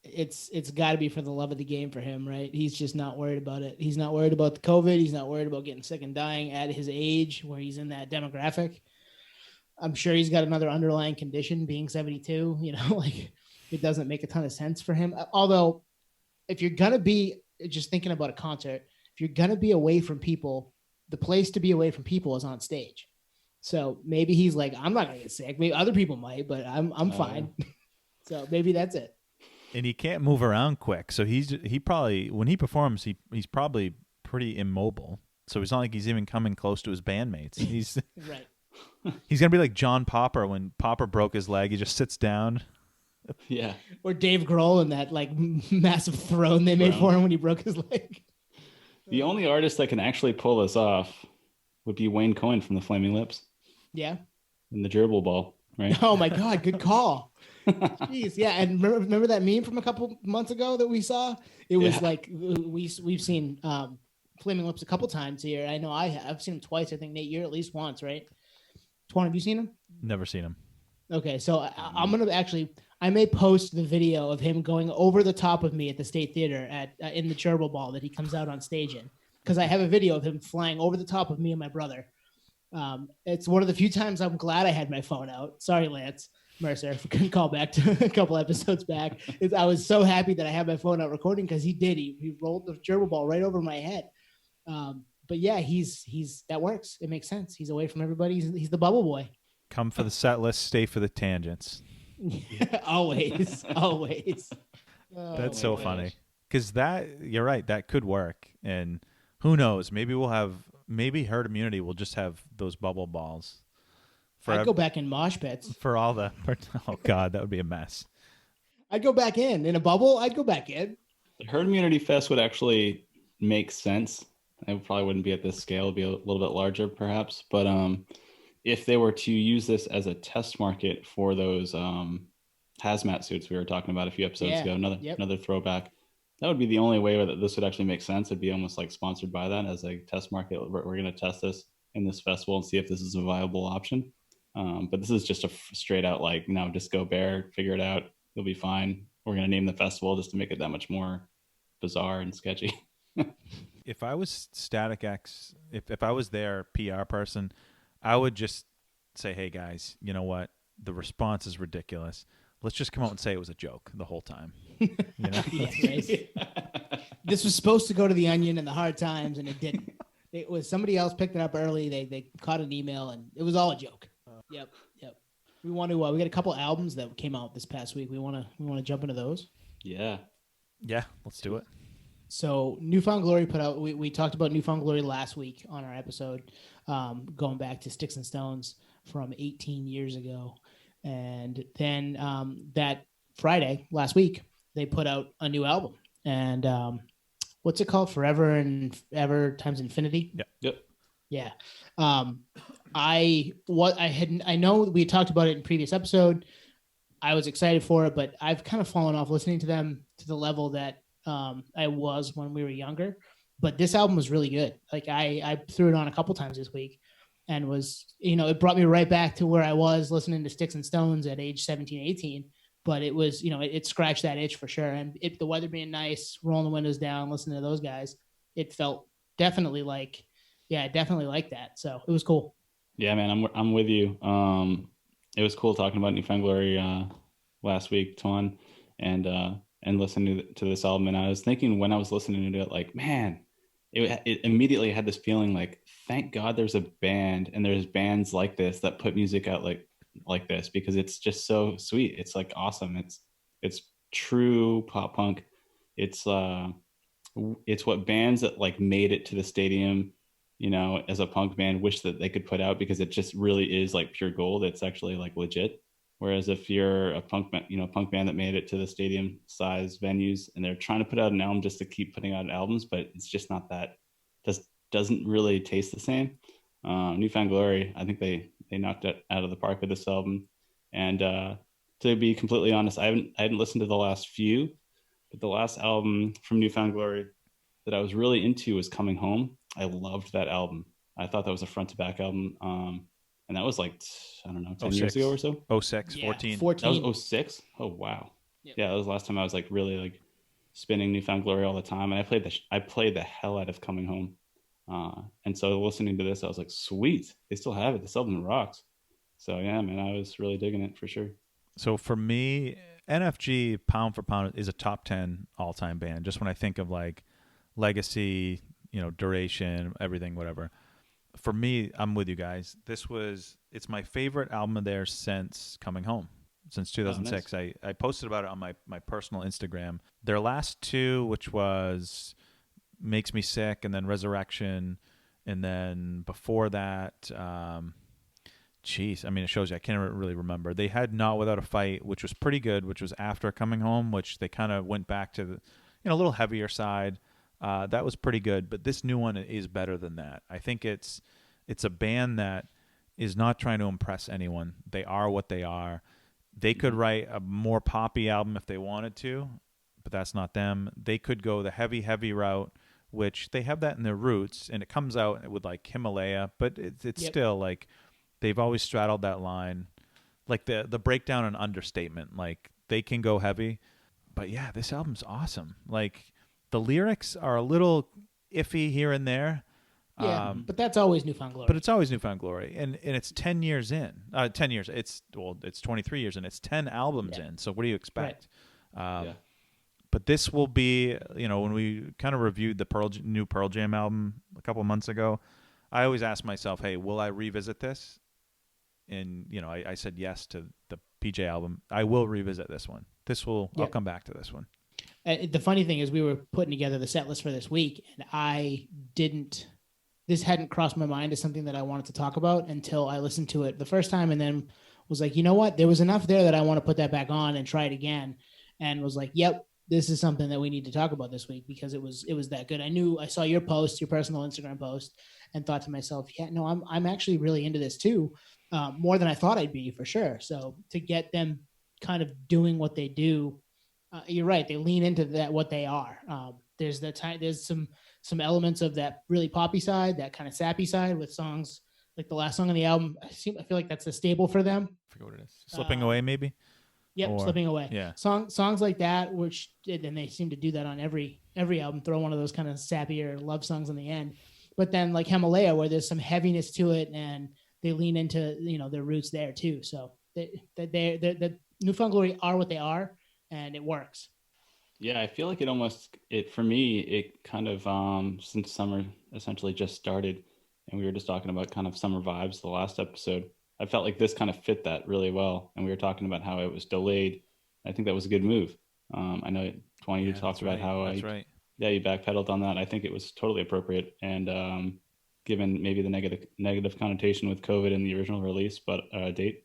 it's got to be for the love of the game for him, right? He's just not worried about it. He's not worried about the COVID. He's not worried about getting sick and dying at his age where he's in that demographic. I'm sure he's got another underlying condition being 72, like it doesn't make a ton of sense for him. Although if you're going to be just thinking about a concert, if you're going to be away from people, the place to be away from people is on stage. So maybe he's like, I'm not gonna get sick. Maybe other people might, but I'm fine. So maybe that's it. And he can't move around quick, so he probably when he performs, he's probably pretty immobile. So it's not like he's even coming close to his bandmates. He's Right. he's gonna be like John Popper when Popper broke his leg. He just sits down. Yeah. Or Dave Grohl in that like massive throne they made for him when he broke his leg. The only artist that can actually pull this off would be Wayne Coyne from the Flaming Lips Yeah. and the Gerbil Ball, right? Oh my God, good call. Jeez, yeah, and remember that meme from a couple months ago that we saw? It was like we've seen Flaming Lips a couple times here. I know I have. I've seen him twice. I think Nate, you're at least once, right? Twan, have you seen him? Never seen him. Okay, so I'm gonna actually. I may post the video of him going over the top of me at the State Theater at in the Gerbil Ball that he comes out on stage in, because I have a video of him flying over the top of me and my brother. It's one of the few times I'm glad I had my phone out. Sorry, Lance Mercer, if I couldn't call back to a couple episodes back. I was so happy that I had my phone out recording because he did. He rolled the Gerbil Ball right over my head. But yeah, he's that works. It makes sense. He's away from everybody. He's the bubble boy. Come for the set list, stay for the tangents. Always. That's so funny. Because you're right, that could work. And who knows? Maybe herd immunity will just have those bubble balls. I'd go back in mosh pits. Oh God, that would be a mess. I'd go back in a bubble. I'd go back in. The Herd Immunity Fest would actually make sense. It probably wouldn't be at this scale; it'd be a little bit larger, perhaps. But if they were to use this as a test market for those hazmat suits we were talking about a few episodes ago, another throwback, that would be the only way that this would actually make sense. It'd be almost like sponsored by that as a test market. We're going to test this in this festival and see if this is a viable option. But this is just a straight out like, no, just go bear, figure it out. You'll be fine. We're going to name the festival just to make it that much more bizarre and sketchy. If I was Static X, if I was their PR person, I would just say, hey guys, you know what? The response is ridiculous. Let's just come out and say it was a joke the whole time. You know? This was supposed to go to the Onion and the Hard Times, and it didn't. It was somebody else picked it up early. They caught an email, and it was all a joke. Yep. We want to. We got a couple albums that came out this past week. We want to jump into those. Yeah, let's do it. So New Found Glory put out. We talked about New Found Glory last week on our episode, going back to Sticks and Stones from 18 years ago, and then that Friday last week they put out a new album. And what's it called? Forever and Ever times Infinity. Yep. Yeah. I know we talked about it in previous episode. I was excited for it, but I've kind of fallen off listening to them to the level that I was when we were younger. But this album was really good. Like I threw it on a couple times this week and was, it brought me right back to where I was listening to Sticks and Stones at age 17, 18. But it was, it scratched that itch for sure. And the weather being nice, rolling the windows down, listening to those guys, it felt definitely like that. So it was cool. Yeah, man, I'm with you. It was cool talking about New Found Glory last week, Ton, and listening to this album. And I was thinking when I was listening to it, like, man, it immediately had this feeling like, thank God there's a band and there's bands like this that put music out like this, because it's just so sweet. It's like awesome. It's true pop punk. It's what bands that like made it to the stadium, as a punk band wish that they could put out, because it just really is like pure gold. It's actually like legit. Whereas if you're a punk band that made it to the stadium size venues and they're trying to put out an album just to keep putting out albums, but it's just not that, just doesn't really taste the same. New Found Glory, I think they knocked it out of the park with this album. And to be completely honest, I hadn't listened to the last few, but the last album from New Found Glory that I was really into was Coming Home. I loved that album. I thought that was a front to back album. And that was like, I don't know, 10 years ago or so. 06, Yeah, 14. 14. That was 06? Oh, wow. Yep. Yeah, that was the last time I was like really like spinning New Found Glory all the time. And I played the hell out of Coming Home. And so listening to this, I was like, sweet, they still have it. This album rocks. So yeah, man, I was really digging it for sure. So for me, NFG pound for pound is a top 10 all-time band. Just when I think of like legacy, duration, everything, whatever. for me, I'm with you guys. It's my favorite album of theirs since Coming Home, since 2006. Nice. I posted about it on my personal Instagram. Their last two, which was Makes Me Sick and then Resurrection, and then before that, geez, I mean, it shows you I can't really remember. They had Not Without a Fight, which was pretty good, which was after Coming Home, which they kind of went back to the, a little heavier side. That was pretty good, but this new one is better than that. I think it's a band that is not trying to impress anyone. They are what they are. They could write a more poppy album if they wanted to, but that's not them. They could go the heavy route, which they have that in their roots, and it comes out with like Himalaya, but it's still like they've always straddled that line, like the breakdown and understatement. Like they can go heavy, but yeah, this album's awesome. Like the lyrics are a little iffy here and there. Yeah, but that's always Newfound Glory. But it's always Newfound Glory, and it's 10 years in. 10 years. It's 23 years in. It's 10 albums in. So what do you expect? Yeah. But this will be, when we kind of reviewed the new Pearl Jam album a couple of months ago, I always ask myself, hey, will I revisit this? And, I said yes to the PJ album. I will revisit this one. I'll come back to this one. The funny thing is we were putting together the set list for this week, and this hadn't crossed my mind as something that I wanted to talk about until I listened to it the first time, and then was like, you know what? There was enough there that I want to put that back on and try it again, and was like, yep, this is something that we need to talk about this week because it was that good. I saw your post, your personal Instagram post, and thought to myself, yeah, no, I'm actually really into this too, more than I thought I'd be for sure. So to get them kind of doing what they do, you're right. They lean into that what they are. There's some elements of that really poppy side, that kind of sappy side with songs like the last song on the album. I feel like that's a staple for them. I forget what it is. Slipping Away, maybe? Yep, Slipping Away. Yeah. Songs like that, and they seem to do that on every album, throw one of those kind of sappier love songs on the end. But then like Himalaya, where there's some heaviness to it, and they lean into, their roots there too. So the Newfound Glory are what they are, and it works. Yeah, I feel like for me, it kind of, since summer essentially just started and we were just talking about kind of summer vibes the last episode, I felt like this kind of fit that really well. And we were talking about how it was delayed. I think that was a good move. I know, Twan, you talked about how you backpedaled on that. I think it was totally appropriate. And given maybe the negative connotation with COVID in the original release, but date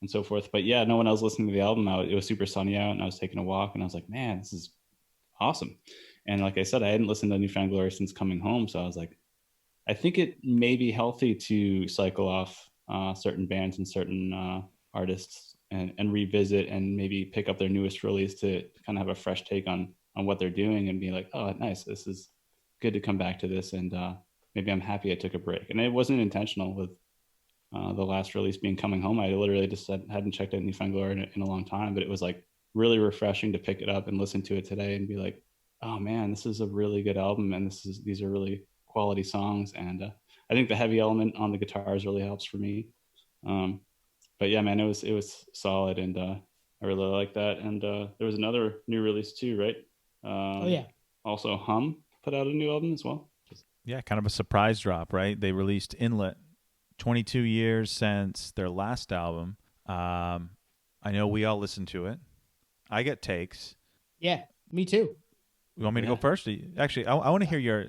and so forth. But yeah, no, when I was listening to the album out, it was super sunny out and I was taking a walk and I was like, man, this is awesome. And like I said, I hadn't listened to Newfound Glory since Coming Home. So I was like, I think it may be healthy to cycle off certain bands and certain artists and revisit and maybe pick up their newest release to kind of have a fresh take on what they're doing and be like, oh, nice. This is good to come back to this. And maybe I'm happy I took a break. And it wasn't intentional with the last release being Coming Home. I literally just hadn't checked out Newfound Glory in a long time, but it was like really refreshing to pick it up and listen to it today and be like, oh man, this is a really good album. And these are really quality songs. And I think the heavy element on the guitars really helps for me. But yeah, man, it was solid. And I really like that. And there was another new release too, right? Oh yeah. Also Hum put out a new album as well. Yeah. Kind of a surprise drop, right? They released Inlet 22 years since their last album. I know we all listened to it. I get takes. Yeah, me too. You want me to go first? Actually, I want to hear your...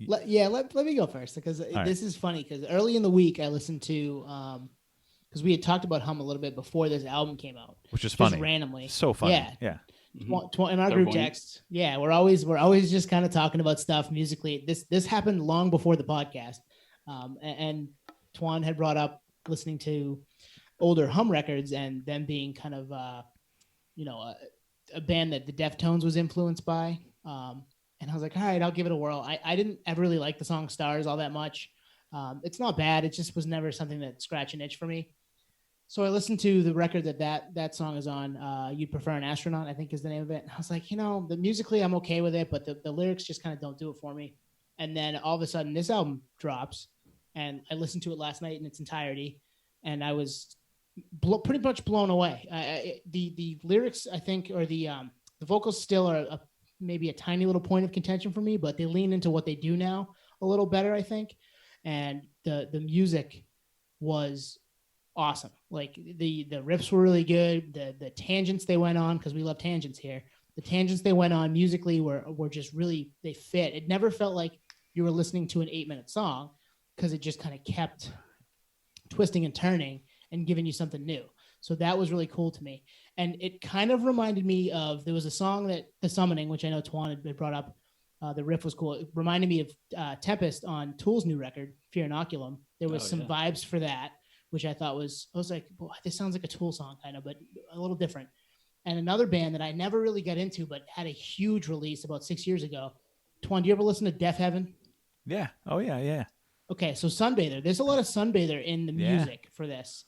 Let me go first because this is funny because early in the week I listened to... because we had talked about Hum a little bit before this album came out. Which is funny. Just randomly. So funny. Yeah. In our group text, we're always just kind of talking about stuff musically. This happened long before the podcast. And Twan had brought up listening to older Hum records and them being kind of, a band that the Deftones was influenced by. And I was like, all right, I'll give it a whirl. I didn't ever really like the song Stars all that much. It's not bad. It just was never something that scratched an itch for me. So I listened to the record that song is on. You'd Prefer an Astronaut, I think is the name of it. And I was like, the musically I'm okay with it, but the lyrics just kind of don't do it for me. And then all of a sudden this album drops and I listened to it last night in its entirety. And I was pretty much blown away. The lyrics, I think, or the vocals still are maybe a tiny little point of contention for me, but they lean into what they do now a little better, I think. and the music was awesome. Like the riffs were really good. The tangents they went on, because we love tangents here. The tangents they went on musically were just really, they fit. It never felt like you were listening to an 8-minute song, because it just kind of kept twisting and turning and giving you something new. So that was really cool to me. And it kind of reminded me of, there was a song that The Summoning, which I know Tuan had brought up. The riff was cool. It reminded me of Tempest on Tool's new record, Fear Inoculum. There was some vibes for that, which I thought was, I was like, boy, this sounds like a Tool song kind of, but a little different. And another band that I never really got into, but had a huge release about 6 years ago. Tuan, do you ever listen to Deafheaven? Yeah. Oh yeah. Yeah. Okay, so Sunbather. There's a lot of Sunbather in the music for this.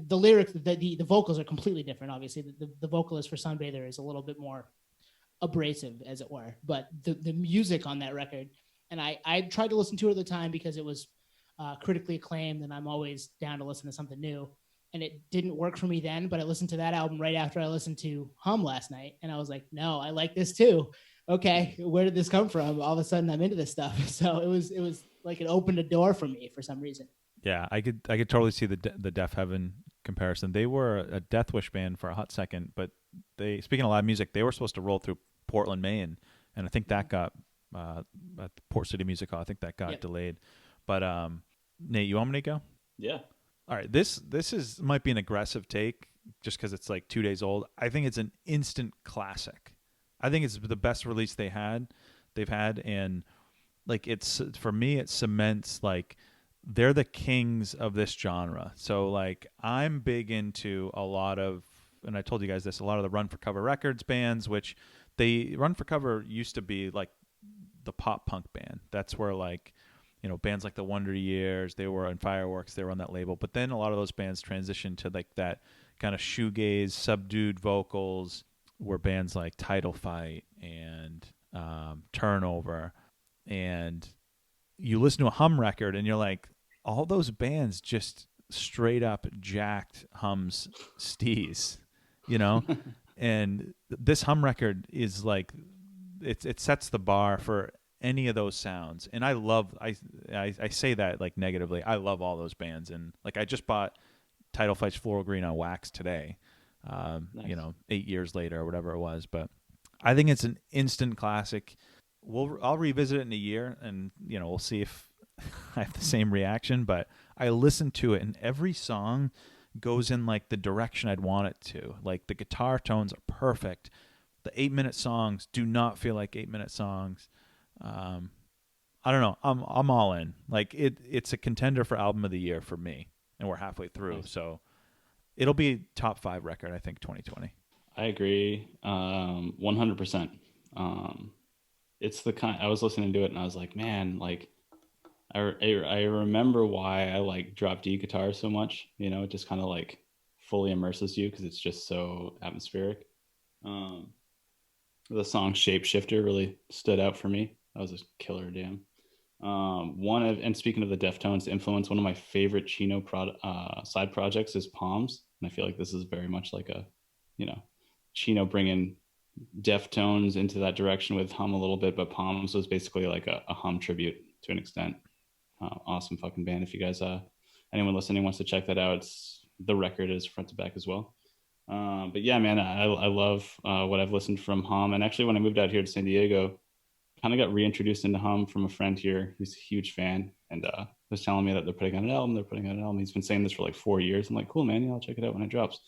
The lyrics, the vocals are completely different. Obviously, the vocalist for Sunbather is a little bit more abrasive, as it were. But the music on that record, and I tried to listen to it at the time because it was critically acclaimed, and I'm always down to listen to something new. And it didn't work for me then, but I listened to that album right after I listened to Hum last night, and I was like, no, I like this too. Okay, where did this come from? All of a sudden, I'm into this stuff. So it was like it opened a door for me for some reason. Yeah, I could totally see the Deafheaven comparison. They were a Deathwish band for a hot second, but they, speaking of live music, they were supposed to roll through Portland, Maine, and I think that got at the Port City Music Hall. I think that got delayed. But Nate, you want me to go? Yeah. All right, this might be an aggressive take just because it's like 2 days old. I think it's an instant classic. I think it's the best release they've had, and like it's, for me, it cements like they're the kings of this genre. So like I'm big into a lot of, and I told you guys this, a lot of the Run for Cover Records bands, which Run for Cover used to be like the pop punk band. That's where like, you know, bands like the Wonder Years, they were on Fireworks, they were on that label. But then a lot of those bands transitioned to like that kind of shoegaze, subdued vocals, were bands like Title Fight and Turnover. And you listen to a Hum record and you're like, all those bands just straight up jacked Hum's steez, you know? And this Hum record is like, it sets the bar for any of those sounds. And I say that like negatively. I love all those bands. And like I just bought Title Fight's Floral Green on wax today, Nice. you know, 8 years later or whatever it was. But I think it's an instant classic. I'll revisit it in a year, and you know, we'll see if I have the same reaction. But I listen to it, and every song goes in like the direction I'd want it to. Like the guitar tones are perfect. The 8-minute songs do not feel like 8-minute songs. I don't know. I'm all in. Like it's a contender for album of the year for me, and we're halfway through, Nice. so it'll be top 5 record, I think, 2020. I agree, 100%. It's the kind, I was listening to it and I was like, man, like I remember why I like drop D guitar so much. You know, it just kind of like fully immerses you because it's just so atmospheric. Um, the song Shapeshifter really stood out for me. That was a killer jam. And speaking of the Deftones influence, one of my favorite side projects is Palms, and I feel like this is very much like a, you know, Chino bringing Deftones into that direction with Hum a little bit, but Palms was basically like a Hum tribute to an extent. Awesome fucking band. If you guys, anyone listening wants to check that out, the record is front to back as well. But yeah, man, I love what I've listened from Hum, and actually when I moved out here to San Diego, kind of got reintroduced into Hum from a friend here who's a huge fan, and was telling me that they're putting out an album. He's been saying this for like 4 years. I'm like, cool, man, yeah, I'll check it out when it drops.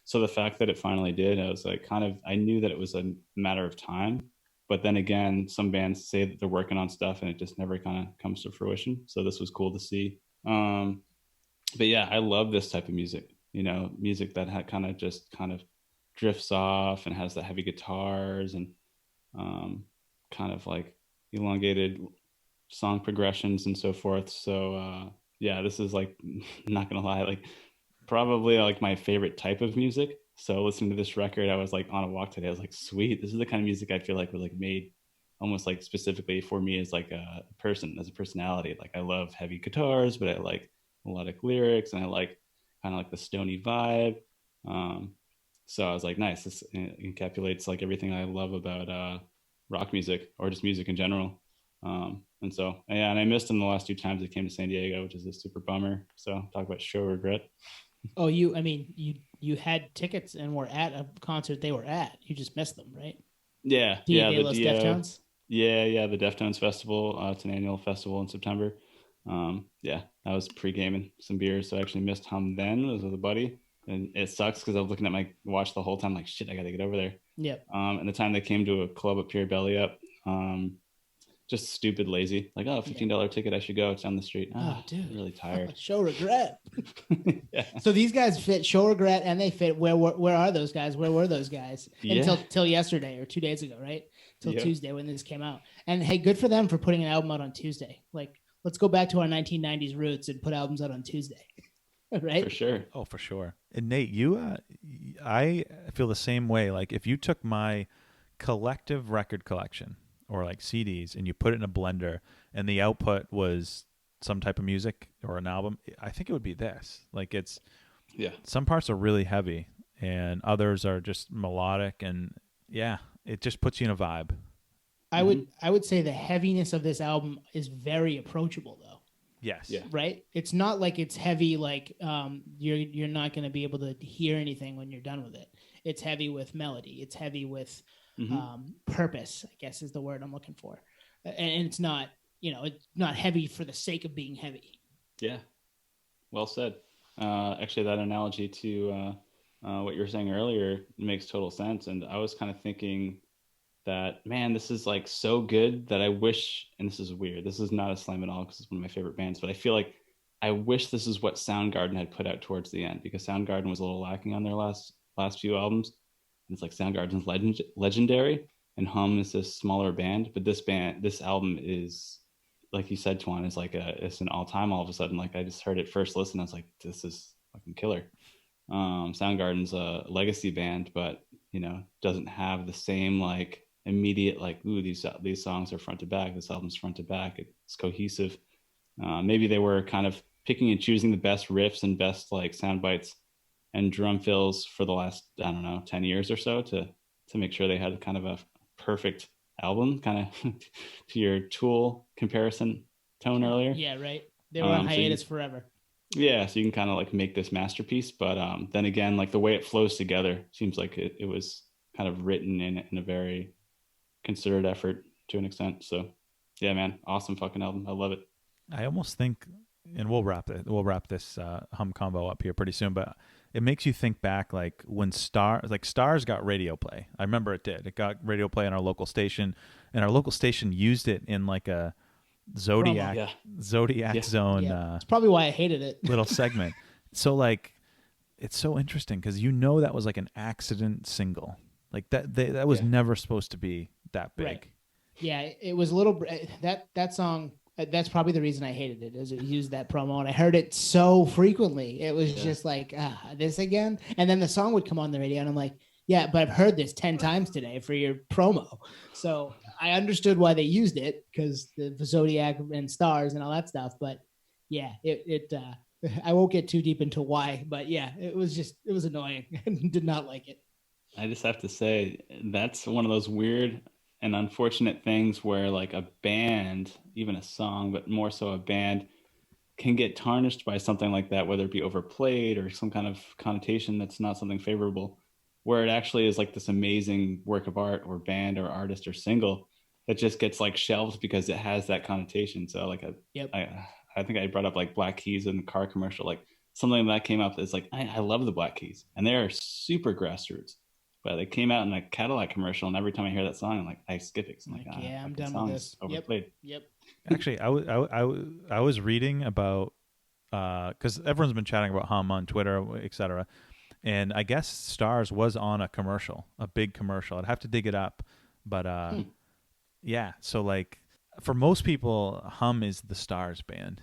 So the fact that it finally did, I was like, I knew that it was a matter of time. But then again, some bands say that they're working on stuff and it just never kind of comes to fruition. So this was cool to see. But yeah, I love this type of music, you know, music that kind of drifts off and has the heavy guitars and kind of like elongated song progressions and so forth. So yeah, this is like, not gonna lie, like probably like my favorite type of music. So listening to this record, I was like on a walk today. I was like, sweet, this is the kind of music I feel like was like made almost like specifically for me as like a person, as a personality. Like I love heavy guitars, but I like melodic lyrics and I like kind of like the stony vibe. So I was like, nice, this encapsulates like everything I love about rock music or just music in general. And so, yeah, and I missed them the last 2 times they came to San Diego, which is a super bummer. So talk about show regret. Oh, I mean, you had tickets and were at a concert they were at. You just missed them, right? Yeah, Dia yeah, de the los Dio, Deftones. yeah, the Deftones Festival. It's an annual festival in September. Yeah, I was pre-gaming some beers, so I actually missed Hum then. I was with a buddy, and it sucks because I was looking at my watch the whole time, like shit, I got to get over there. Yep. And the time they came to a club up here, Belly Up, just stupid lazy, like, oh, $15 ticket, I should go. It's down the street. Oh, dude, I'm really tired. Show regret. Yeah. So these guys fit show regret, and they fit. Where are those guys? Where were those guys Yeah. until yesterday or 2 days ago, right? Till Yeah. Tuesday when this came out. And hey, good for them for putting an album out on Tuesday. Like, let's go back to our 1990s roots and put albums out on Tuesday, right? For sure. Oh, for sure. And Nate, I feel the same way. Like if you took my collective record collection or like CDs and you put it in a blender and the output was some type of music or an album, I think it would be this. Like Yeah. some parts are really heavy and others are just melodic, and yeah, it just puts you in a vibe. I would say the heaviness of this album is very approachable, though. Yes. Yeah. Right? It's not like it's heavy, like you're not going to be able to hear anything when you're done with it. It's heavy with melody. It's heavy with purpose, I guess is the word I'm looking for. And it's not, it's not heavy for the sake of being heavy. Yeah. Well said. Actually, that analogy to what you were saying earlier makes total sense. And I was kind of thinking that, man, this is like so good that I wish, and this is weird, this is not a slam at all because it's one of my favorite bands, but I feel like I wish this is what Soundgarden had put out towards the end, because Soundgarden was a little lacking on their last few albums. And it's like Soundgarden's legendary, and Hum is this smaller band, but this album is, like you said, Twan, is like it's an all-time all of a sudden. Like I just heard it first listen, I was like, this is fucking killer. Soundgarden's a legacy band, but doesn't have the same like immediate like, ooh, these songs are front to back, this album's front to back, it's cohesive. Maybe they were kind of picking and choosing the best riffs and best like sound bites and drum fills for the last, I don't know, 10 years or so to make sure they had kind of a perfect album, kind of to your Tool comparison tone earlier. Yeah, right. They were on hiatus forever. Yeah, so you can kind of like make this masterpiece, but then again, like the way it flows together seems like it was kind of written in a very considered effort to an extent. So yeah, man, awesome fucking album. I love it. I almost think, and we'll wrap this Hum combo up here pretty soon, but it makes you think back like when Stars got radio play. I remember it did. It got radio play on our local station, and our local station used it in like a Zodiac Zone. Yeah. It's probably why I hated it. Little segment. So like, it's so interesting because that was like an accident single. Like that was never supposed to be that big. Right. Yeah, it was a little that song. That's probably the reason I hated it, is it used that promo, and I heard it so frequently. It was just like, this again. And then the song would come on the radio, and I'm like, yeah, but I've heard this 10 times today for your promo. So I understood why they used it, because the Zodiac and Stars and all that stuff. But yeah, I won't get too deep into why, but yeah, it was annoying. And did not like it. I just have to say, that's one of those weird and unfortunate things where like a band, even a song, but more so a band, can get tarnished by something like that, whether it be overplayed or some kind of connotation that's not something favorable, where it actually is like this amazing work of art or band or artist or single that just gets like shelved because it has that connotation. So like I think I brought up like Black Keys in the car commercial, like something that came up is like, I love the Black Keys and they are super grassroots. But they came out in a Cadillac commercial, and every time I hear that song, I'm like, I skip it. I'm like, yeah, I'm done with this. Overplayed. Yep. Actually, I was reading about, because everyone's been chatting about Hum on Twitter, etc. And I guess Stars was on a commercial, a big commercial. I'd have to dig it up, but yeah. So like, for most people, Hum is the Stars band.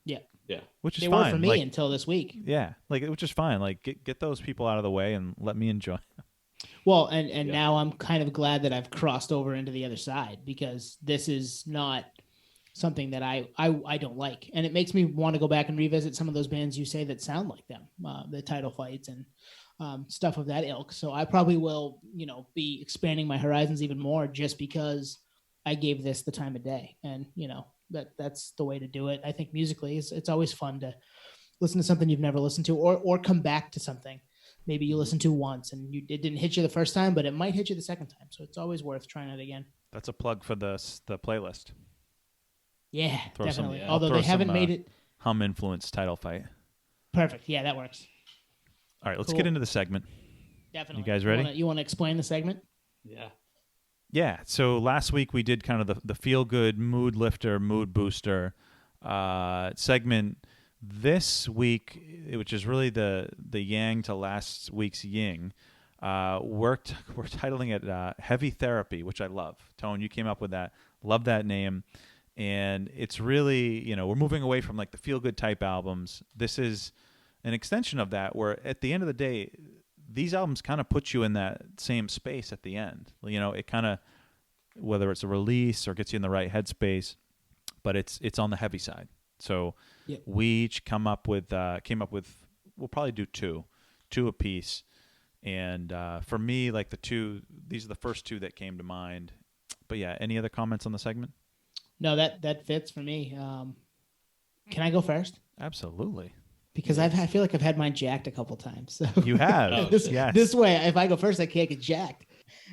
Yeah. Yeah. Which is they fine. Were for me until this week. Yeah, like which is fine. Like get those people out of the way and let me enjoy. Well, and now I'm kind of glad that I've crossed over into the other side, because this is not something that I don't like, and it makes me want to go back and revisit some of those bands you say that sound like them, the Title Fights and stuff of that ilk. So I probably will, be expanding my horizons even more, just because I gave this the time of day, and that's the way to do it. I think musically, it's always fun to listen to something you've never listened to, or come back to something maybe you listened to once and it didn't hit you the first time, but it might hit you the second time. So it's always worth trying it again. That's a plug for the playlist. Yeah, Throw definitely. some, Although they haven't made it Hum influenced title fight. perfect. Yeah, that works. All right, let's Cool. get into the segment. Definitely. You guys ready? You want to explain the segment? Yeah. Yeah. So last week we did kind of the feel good, mood lifter, mood booster segment. This week, which is really the yang to last week's yin, we're titling it Heavy Therapy, which I love. Tone, you came up with that. Love that name. And it's really, we're moving away from like the feel good type albums. This is an extension of that, where at the end of the day, these albums kind of put you in that same space at the end. It kind of, whether it's a release or gets you in the right headspace, but it's on the heavy side. So Yep. we each came up with, we'll probably do two apiece. And for me, like these are the first two that came to mind. But yeah, any other comments on the segment? No, that fits for me. Can I go first? Absolutely. Because I feel like I've had mine jacked a couple times. So You have. Oh, yes. this way, if I go first, I can't get jacked.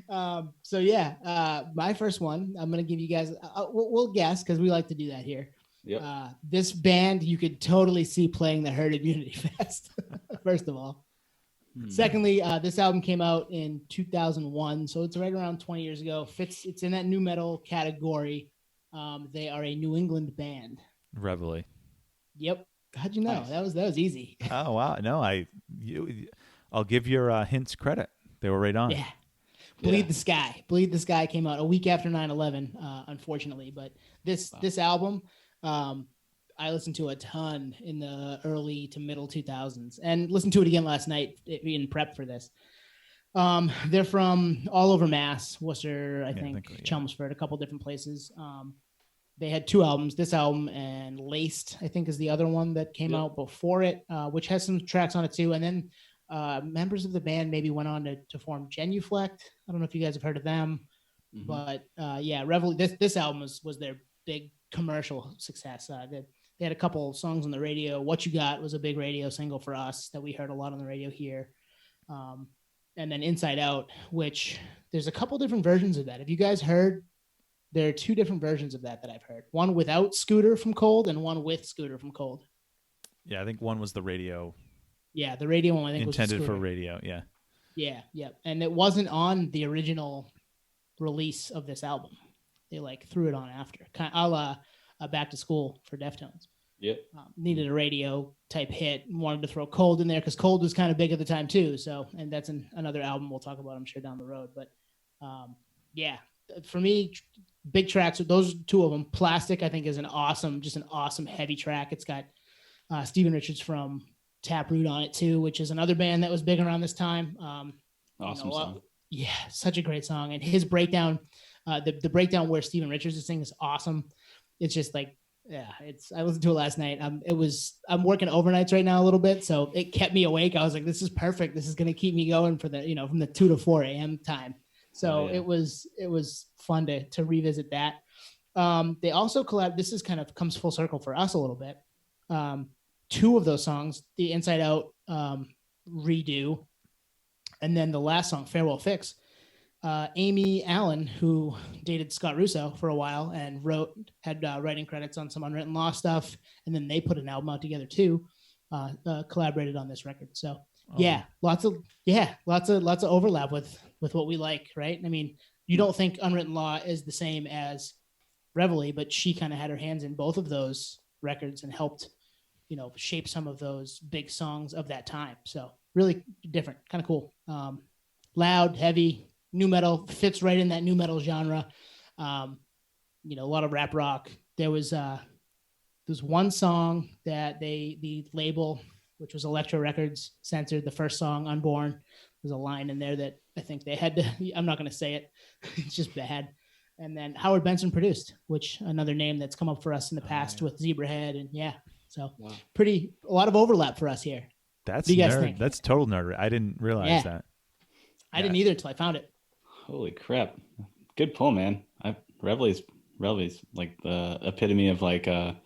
So yeah, my first one, I'm gonna give you guys. We'll guess because we like to do that here. Yep. This band you could totally see playing the Herd Immunity Fest. First of all. Secondly, this album came out in 2001, so it's right around 20 years ago. It's in that new metal category. They are a New England band. Reveille. Yep. How'd you know? Nice. That was easy. Oh wow! No, I'll give your hints credit. They were right on. Yeah. Bleed the Sky. Bleed the Sky came out a week after 9/11, unfortunately. But this album, I listened to a ton in the early to middle 2000s, and listened to it again last night in prep for this. They're from all over Mass, Worcester, I think Chelmsford, a couple different places. They had two albums, this album and Laced, I think is the other one that came out before it, which has some tracks on it too. And then members of the band maybe went on to form Genuflect. I don't know if you guys have heard of them, but yeah, Reveille, this album was their big commercial success. They had a couple songs on the radio. What You Got was a big radio single for us that we heard a lot on the radio here. And then Inside Out, which there's a couple different versions of that. Have you guys heard? There are two different versions of that I've heard. One without Scooter from Cold and one with Scooter from Cold. Yeah, I think one was the radio. Yeah, the radio one I think intended was for radio. Yeah. Yeah, yeah. And it wasn't on the original release of this album. They threw it on after. Kind of a la Back to School for Deftones. Yep. Needed a radio type hit. Wanted to throw Cold in there because Cold was kind of big at the time too. So, and that's another album we'll talk about, I'm sure, down the road. But yeah, for me, big tracks. Those two of them. Plastic, I think, is an awesome heavy track. It's got Stephen Richards from Taproot on it too, which is another band that was big around this time. Awesome song. Yeah, such a great song. And his breakdown, the breakdown where Stephen Richards is singing is awesome. It's just I listened to it last night. I'm working overnights right now a little bit, so it kept me awake. I was like, this is perfect. This is going to keep me going for from the 2 to 4 a.m. time. So it was fun to revisit that. They also collab. This is kind of comes full circle for us a little bit. Two of those songs, the Inside Out redo, and then the last song, Farewell Fix. Amy Allen, who dated Scott Russo for a while and had writing credits on some Unwritten Law stuff, and then they put an album out together too. Collaborated on this record. So lots of overlap with what we like, right? I mean, you don't think Unwritten Law is the same as Reveille, but she kind of had her hands in both of those records and helped, shape some of those big songs of that time. So really different, kind of cool. Loud, heavy, new metal, fits right in that new metal genre. A lot of rap rock. There's one song that the label, which was Elektra Records, censored. The first song, Unborn. There's a line in there that I think they had to, I'm not going to say it. It's just bad. And then Howard Benson produced, which another name that's come up for us in the past with Zebrahead. And so a lot of overlap for us here. That's what do you guys think? That's total nerd. I didn't realize that. I didn't either until I found it. Holy crap. Good pull, man. Reveille's like the epitome of like a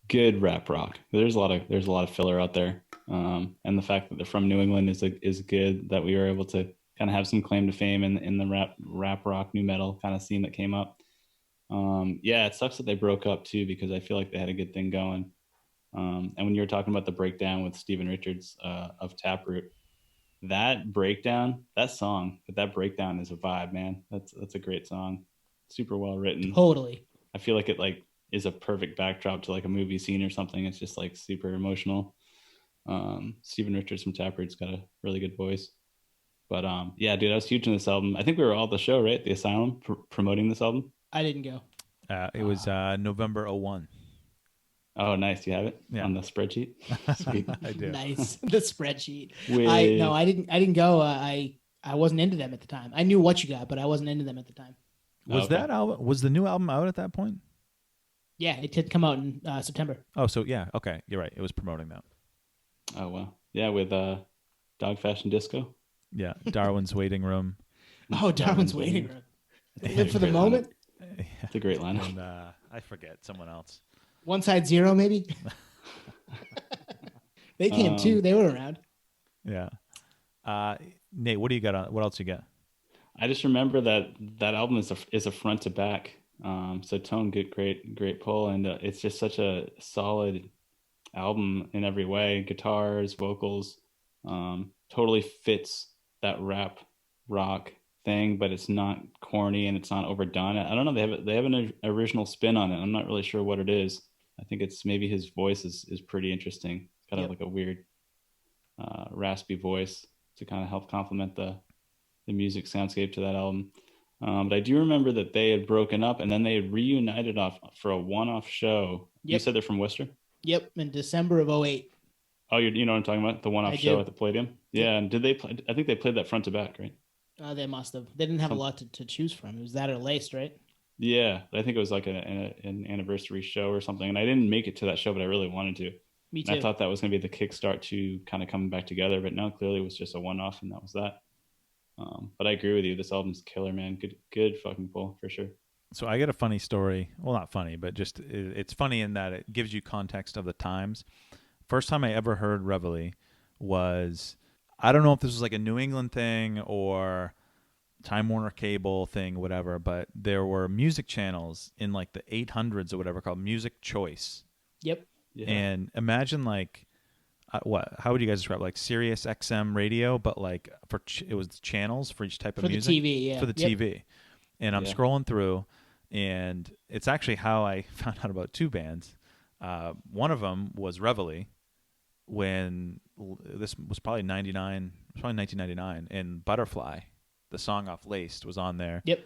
good rap rock. There's a lot of filler out there, and the fact that they're from New England is good. That we were able to kind of have some claim to fame in the rap rock new metal kind of scene that came up. Yeah, it sucks that they broke up too because I feel like they had a good thing going. And when you were talking about the breakdown with Steven Richards of Taproot, that breakdown, that breakdown is a vibe, man. That's a great song, super well written. Totally. I feel like it like is a perfect backdrop to like a movie scene or something. It's just like super emotional. Steven Richards from Taproot's got a really good voice. But yeah, dude, I was huge in this album. I think we were all at the show, right? The Asylum promoting this album. I didn't go. It was November 01. Oh, nice. You have it on the spreadsheet. Sweet. I do. Nice. The spreadsheet. With... I didn't go. I wasn't into them at the time. I knew what you got, but I wasn't into them at the time. Was that album? Was the new album out at that point? Yeah, it did come out in September. Oh, so yeah, okay, you're right. It was promoting that. Oh wow, yeah, with Dog Fashion Disco. Yeah, Darwin's Waiting Room. Oh, Darwin's Waiting Room. Live for the moment. It's a great lineup. And I forget someone else. One Side Zero, maybe. They came too. They were around. Yeah. Nate, what do you got on? What else you got? I just remember that album is a front to back. So Tone, great pull, and it's just such a solid album in every way. Guitars, vocals, totally fits that rap rock thing, but it's not corny and it's not overdone. I don't know. They have an original spin on it. I'm not really sure what it is. I think it's maybe his voice is pretty interesting. It's kind of like a weird raspy voice to kind of help complement the music soundscape to that album. But I do remember that they had broken up and then they had reunited for a one-off show. Yep. You said they're from Worcester? Yep, in December of 2008. Oh, you know what I'm talking about? The one-off show at the Palladium? Yeah, and did they play? I think they played that front to back, right? They must have. They didn't have a lot to choose from. It was that or Laced, right? Yeah, I think it was like an anniversary show or something. And I didn't make it to that show, but I really wanted to. Me too. And I thought that was going to be the kickstart to kind of coming back together, but no, clearly it was just a one-off, and that was that. But I agree with you. This album's killer, man. Good fucking pull for sure. So I get a funny story. Well, not funny, but just it's funny in that it gives you context of the times. First time I ever heard Reveille was, I don't know if this was like a New England thing or Time Warner Cable thing, whatever, but there were music channels in like the 800s or whatever called Music Choice. Yep. Yeah. And imagine like, how would you guys describe like Sirius XM radio, but like it was channels for each type of music. For the TV, yeah. For the TV. And I'm scrolling through, and it's actually how I found out about two bands. One of them was Reveille, when this was probably 1999, and Butterfly, the song off Laced, was on there. Yep.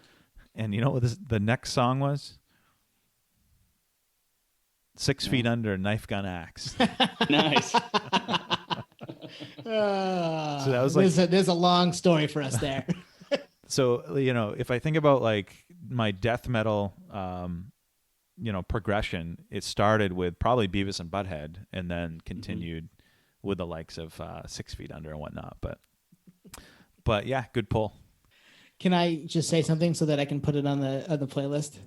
And you know what the next song was? 6 Feet Under, Knife Gun Axe. Nice. So that was like there's a long story for us there. So, you know, if I think about like my death metal, progression, it started with probably Beavis and Butthead, and then continued with the likes of 6 Feet Under and whatnot. But yeah, good pull. Can I just say something so that I can put it on the playlist?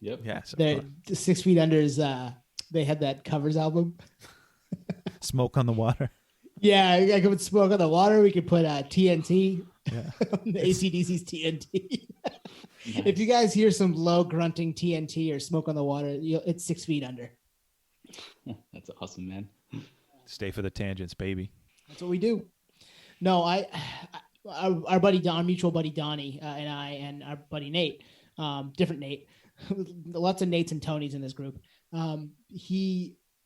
Yep. Yeah. So 6 Feet Under's, they had that covers album. Smoke on the Water. Yeah, I could put Smoke on the Water. We could put TNT. Yeah. AC/DC's TNT. Nice. If you guys hear some low grunting TNT or Smoke on the Water, it's 6 Feet Under. That's awesome, man. Stay for the tangents, baby. That's what we do. No, our buddy Don, mutual buddy Donnie, and I, and our buddy Nate, different Nate, lots of Nates and Tonys in this group.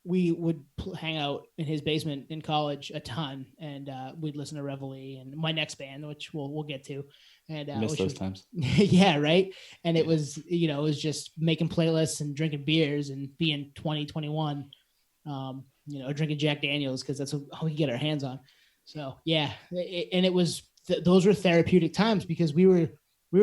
We would hang out in his basement in college a ton, and we'd listen to Reveille and my next band, which we'll get to. And miss those times. Yeah, right. And it was, it was just making playlists and drinking beers and being 20, 21, drinking Jack Daniels because that's all we could get our hands on. So yeah, and it was those were therapeutic times because we were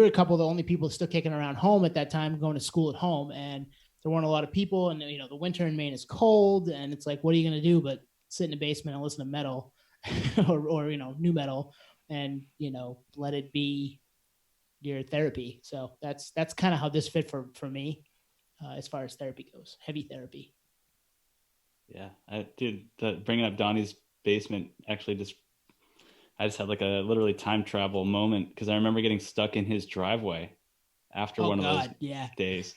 a couple of the only people still kicking around home at that time, going to school at home, and there weren't a lot of people, and the winter in Maine is cold, and it's like, what are you going to do but sit in the basement and listen to metal or new metal, and let it be your therapy. So that's kind of how this fit for me, as far as therapy goes, heavy therapy. Yeah, bringing up Donnie's basement actually I just had like a literally time travel moment because I remember getting stuck in his driveway after one of those yeah. days.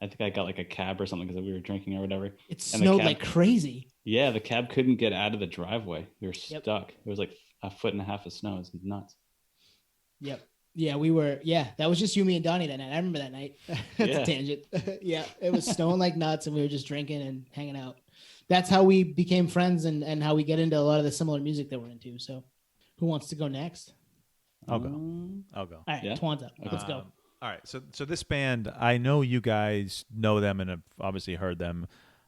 I think I got like a cab or something because we were drinking or whatever. It And snowed like crazy. Yeah, the cab couldn't get out of the driveway. We were Yep. stuck. It was like a foot and a half of snow. It was nuts. Yep. Yeah, that was just you, me, and Donnie that night. I remember that night. That's a tangent. Yeah, it was snowing like nuts and we were just drinking and hanging out. That's how we became friends and how we get into a lot of the similar music that we're into. So who wants to go next? I'll go. All right, yeah. Twanta, let's go. All right, so this band, I know you guys know them and have obviously heard them.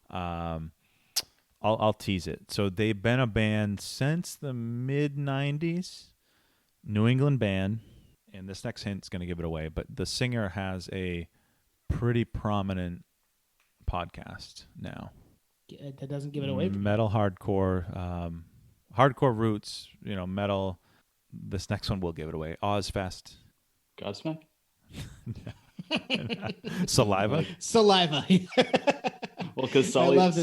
I'll tease it. So they've been a band since the mid '90s, New England band, and this next hint's going to give it away. But the singer has a pretty prominent podcast now. That doesn't give it away. Metal hardcore, hardcore roots. Metal. This next one will give it away. Ozfest. Godsmack. Saliva. Saliva. Well, because Solly's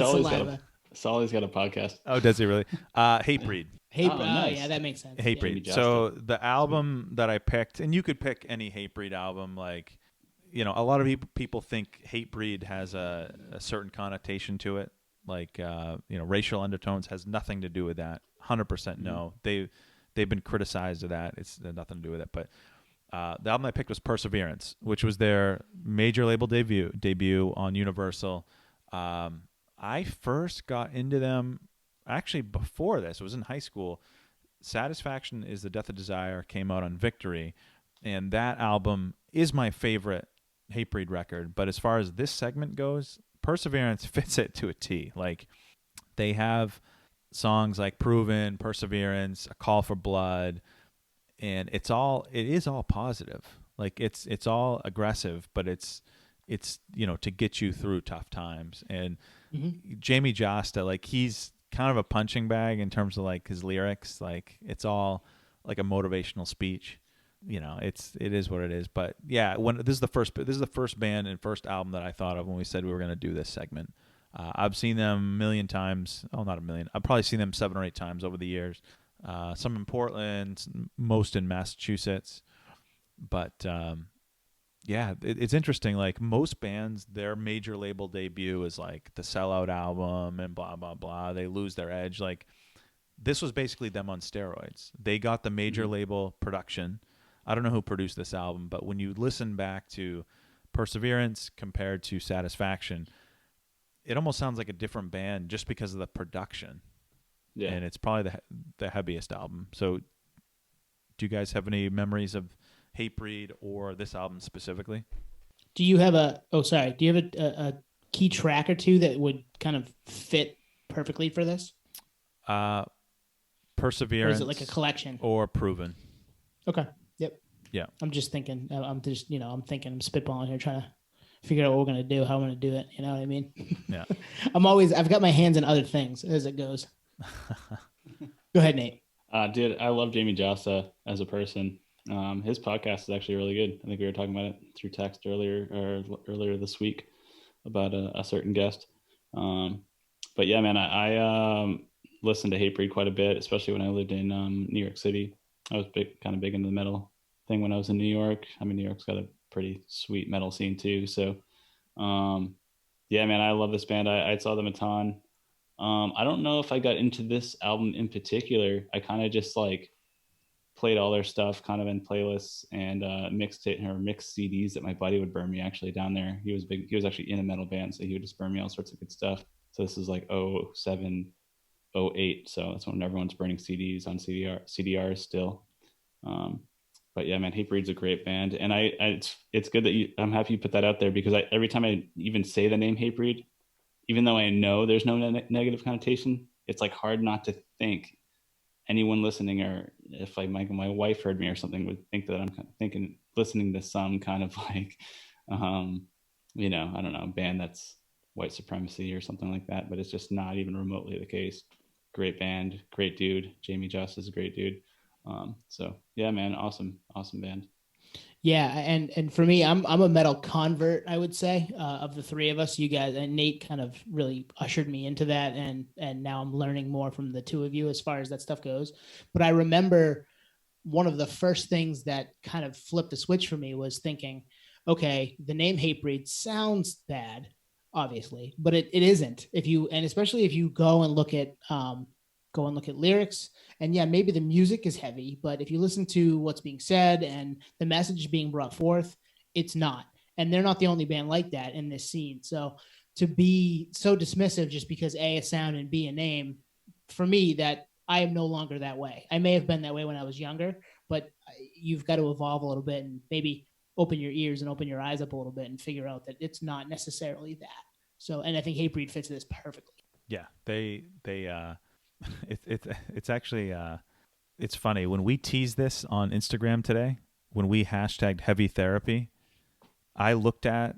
got a podcast. Oh, does he really? Hatebreed. Nice. Yeah, that makes sense. Hatebreed. Yeah. So the album that I picked, and you could pick any Hatebreed album. Like, a lot of people think Hatebreed has a certain connotation to it. Like, racial undertones has nothing to do with that. 100% no. They've been criticized of that. It's nothing to do with it. But the album I picked was Perseverance, which was their major label debut on Universal. I first got into them actually before this. It was in high school. Satisfaction is the Death of Desire came out on Victory, and that album is my favorite Hatebreed record. But as far as this segment goes, Perseverance fits it to a T. Like, they have songs like Proven, Perseverance, A Call for Blood, and it is all positive. Like, it's all aggressive, but it's to get you through tough times. And Jamie Josta, like, he's kind of a punching bag in terms of like his lyrics. Like, it's all like a motivational speech. It is what it is. But yeah, this is the first band and first album that I thought of when we said we were going to do this segment. I've seen them a million times. Oh, not a million. I've probably seen them 7 or 8 times over the years. Some in Portland, most in Massachusetts. But yeah, it's interesting. Like, most bands, their major label debut is like the Sellout album and blah, blah, blah. They lose their edge. Like, this was basically them on steroids. They got the major label production. I don't know who produced this album, but when you listen back to Perseverance compared to Satisfaction, it almost sounds like a different band just because of the production. Yeah. And it's probably the heaviest album. So do you guys have any memories of Hatebreed or this album specifically? Do you have a key track or two that would kind of fit perfectly for this? Perseverance. Or is it like a collection? Or Proven. Okay. Yep. Yeah. I'm just thinking. I'm spitballing here, trying to figure out what we're gonna do, how I'm gonna do it. You know what I mean? Yeah. I've got my hands in other things as it goes. Go ahead, Nate. Dude, I love Jamie Josta as a person. His podcast is actually really good. I think we were talking about it through text earlier this week about a certain guest. But yeah, man, I listened to Hatebreed quite a bit, especially when I lived in New York City. I was kind of big into the metal thing when I was in New York. I mean, New York's got a pretty sweet metal scene too. So, yeah, man, I love this band. I saw them a ton. I don't know if I got into this album in particular. I kind of just like played all their stuff kind of in playlists and mixed CDs that my buddy would burn me actually down there. He was actually in a metal band, so he would just burn me all sorts of good stuff. So this is like 07, 08. So that's when everyone's burning CDs on CDRs still. But yeah, man, Hatebreed's a great band. And it's good that I'm happy you put that out there because every time I even say the name Hatebreed, even though I know there's no negative connotation, it's like hard not to think anyone listening, or if like my wife heard me or something, would think that I'm listening to some kind of like, I don't know, band that's white supremacy or something like that. But it's just not even remotely the case. Great band, great dude. Jamie Jost is a great dude. So yeah, man, awesome band. Yeah, and for me, I'm a metal convert, I would say, of the three of us. You guys and Nate kind of really ushered me into that, and now I'm learning more from the two of you as far as that stuff goes. But I remember one of the first things that kind of flipped the switch for me was thinking, okay, the name Hatebreed sounds bad, obviously, but it isn't. If you and especially if you go and look at lyrics, and yeah, maybe the music is heavy, but if you listen to what's being said and the message being brought forth, it's not. And they're not the only band like that in this scene. So to be so dismissive just because A, a sound and B, a name, for me, that I am no longer that way. I may have been that way when I was younger, but you've got to evolve a little bit and maybe open your ears and open your eyes up a little bit and figure out that it's not necessarily that. So, and I think Hatebreed fits this perfectly. Yeah, it's actually it's funny when we tease this on Instagram today. When we hashtagged heavy therapy, I looked at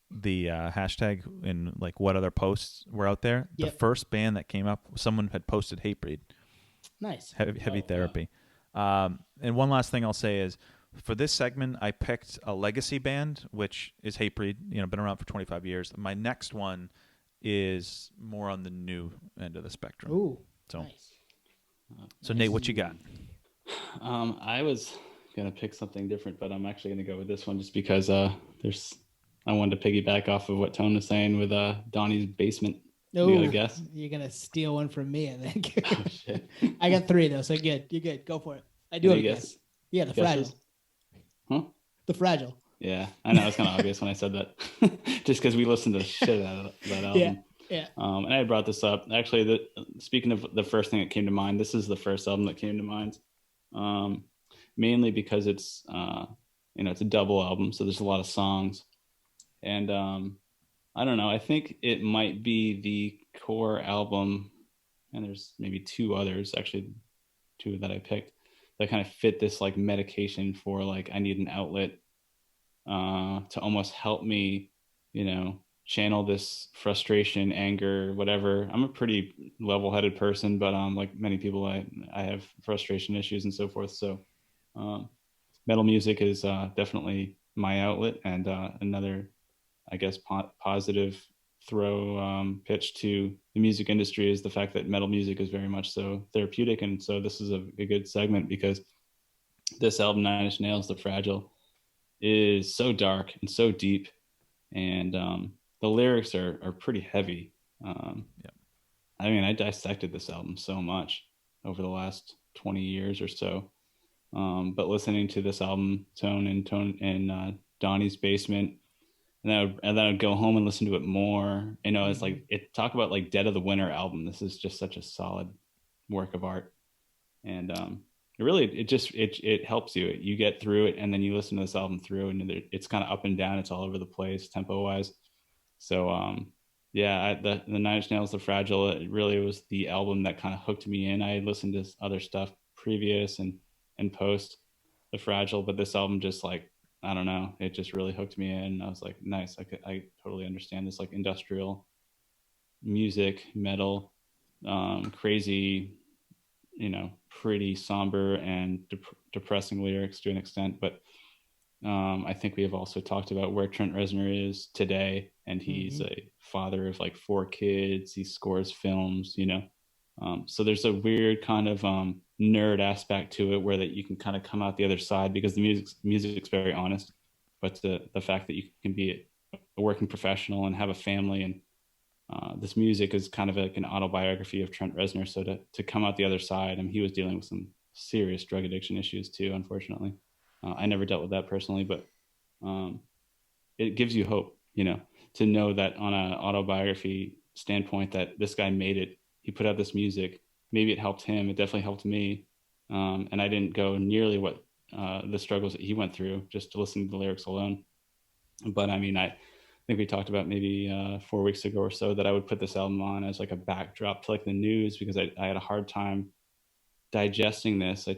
the hashtag and like what other posts were out there. The Yep. first band that came up, someone had posted Hatebreed, Nice. heavy Oh, wow. therapy. And one last thing I'll say is, for this segment, I picked a legacy band, which is Hatebreed. Been around for 25 years. My next one is more on the new end of the spectrum. Ooh, So, nice. so Nate, what you got? I was gonna pick something different, but I'm actually gonna go with this one just because there's. I wanted to piggyback off of what Tone was saying with Donnie's Basement. You got a guess? You're gonna steal one from me, I think. Oh, shit. I got three though, so good. You're good. Go for it. I do have a Any guess. Yeah, the guesses? fragile. Huh? The fragile. Yeah, I know it's kind of obvious when I said that, just because we listened to the shit out of that album. Yeah. Yeah. And I brought this up. Actually, speaking of the first thing that came to mind, this is the first album that came to mind, mainly because it's it's a double album, so there's a lot of songs, and I don't know. I think it might be the core album, and there's maybe two others, actually, two that I picked that kind of fit this like medication for like I need an outlet to almost help me, channel this frustration, anger, whatever. I'm a pretty level-headed person, but like many people, I have frustration issues and so forth. So, um, metal music is definitely my outlet, and another, I guess, positive throw pitch to the music industry is the fact that metal music is very much so therapeutic, and so this is a good segment because this album, Nine Inch Nails, The Fragile, is so dark and so deep, and the lyrics are pretty heavy. Yeah. I mean, I dissected this album so much over the last 20 years or so. But listening to this album, Tone and Donnie's Basement, and then I'd go home and listen to it more. It's like talk about like Dead of the Winter album. This is just such a solid work of art, and it helps you. You get through it, and then you listen to this album through, and it's kind of up and down. It's all over the place tempo wise. So yeah, the Nine Inch Nails, The Fragile, it really was the album that kind of hooked me in. I had listened to other stuff previous and post The Fragile, but this album just like, I don't know, it just really hooked me in. I was like, nice, I totally understand this like industrial music, metal, crazy, pretty somber and depressing lyrics to an extent, but I think we have also talked about where Trent Reznor is today, and he's a father of like 4 kids. He scores films, so there's a weird kind of nerd aspect to it where that you can kind of come out the other side because the music's very honest, but the fact that you can be a working professional and have a family, and this music is kind of like an autobiography of Trent Reznor. So to come out the other side, he was dealing with some serious drug addiction issues too, unfortunately. I never dealt with that personally, but it gives you hope, to know that on an autobiography standpoint that this guy made it. He put out this music. Maybe it helped him. It definitely helped me. And I didn't go nearly what the struggles that he went through just to listen to the lyrics alone. But I mean, I think we talked about maybe 4 weeks ago or so that I would put this album on as like a backdrop to like the news because I had a hard time digesting this. I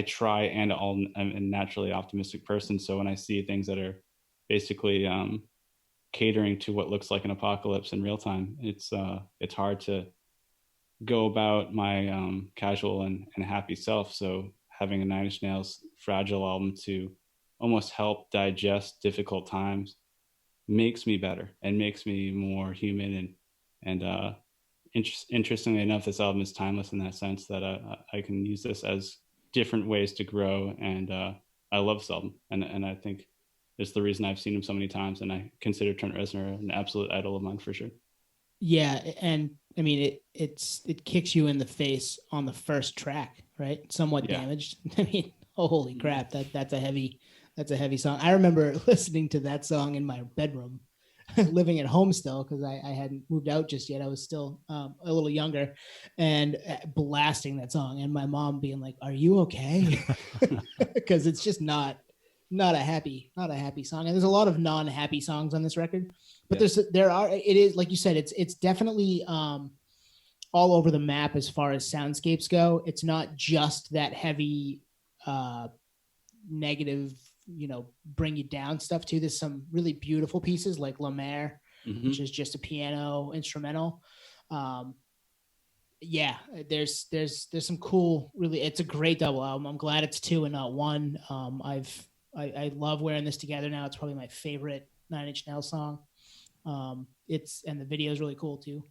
try and I'm a naturally optimistic person. So when I see things that are basically catering to what looks like an apocalypse in real time, it's hard to go about my casual and happy self. So having a Nine Inch Nails Fragile album to almost help digest difficult times makes me better and makes me more human. And interestingly enough, this album is timeless in that sense that I can use this as different ways to grow. And I love this album. And I think it's the reason I've seen him so many times. And I consider Trent Reznor an absolute idol of mine for sure. Yeah, and I mean it kicks you in the face on the first track, right? Somewhat Yeah. Damaged. I mean, holy crap, that's a heavy song. I remember listening to that song in my bedroom, living at home still because I hadn't moved out just yet. I was still a little younger, and blasting that song, and my mom being like, "Are you okay?" Because it's just not a happy song, and there's a lot of non-happy songs on this record. But it is like you said, it's definitely all over the map as far as soundscapes go. It's not just that heavy negative, bring you down stuff too. There's some really beautiful pieces like La Mer, which is just a piano instrumental. Yeah, there's some cool, really, it's a great double album. I'm glad it's 2 and not 1. I love Wearing This Together Now. It's probably my favorite Nine Inch Nails song. And the video is really cool too.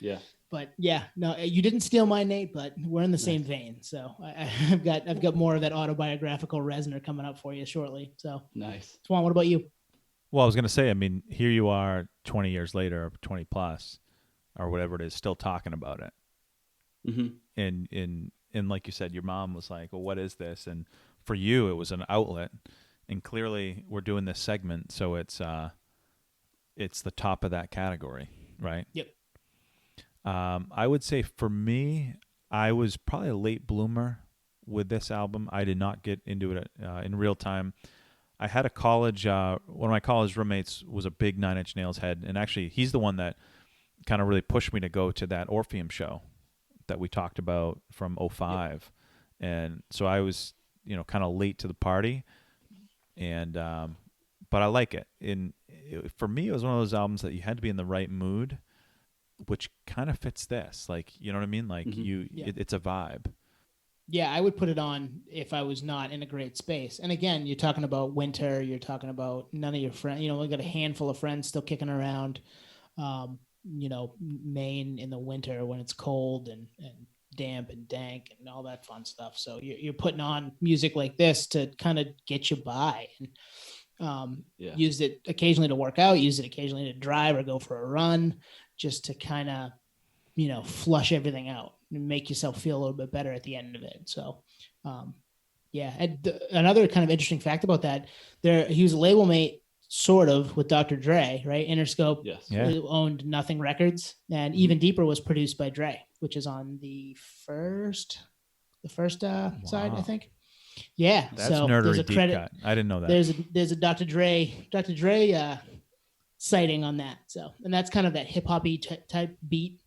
Yeah. But yeah, no, you didn't steal mine, Nate, but we're in the same vein. So I've got more of that autobiographical Reznor coming up for you shortly. So nice. Swan, what about you? Well, I was going to say, I mean, here you are 20 years later, 20 plus, or whatever it is, still talking about it. And like you said, your mom was like, well, what is this? And for you, it was an outlet. And clearly we're doing this segment, so it's the top of that category, right? Yep. I would say for me, I was probably a late bloomer with this album. I did not get into it in real time. I had a college, one of my college roommates was a big Nine Inch Nails head, and actually he's the one that kind of really pushed me to go to that Orpheum show that we talked about from 2005. Yep. And so I was, kind of late to the party, and but I like it. For me, it was one of those albums that you had to be in the right mood, which kind of fits this. Like, you know what I mean? Like it's a vibe. Yeah, I would put it on if I was not in a great space. And again, you're talking about winter. You're talking about none of your friends. We got a handful of friends still kicking around. Maine in the winter when it's cold and damp and dank and all that fun stuff. So you're putting on music like this to kind of get you by. And used it occasionally to work out, used it occasionally to drive or go for a run, just to kind of, flush everything out and make yourself feel a little bit better at the end of it. So, another kind of interesting fact about that, he was a label mate sort of with Dr. Dre, right? Interscope owned Nothing Records, and Even Deeper was produced by Dre, which is on the first side, I think. Yeah, that's so nerdery there's a deep credit. cut. I didn't know that. There's a Dr. Dre sighting on that. So, and that's kind of that hip hoppy type beat.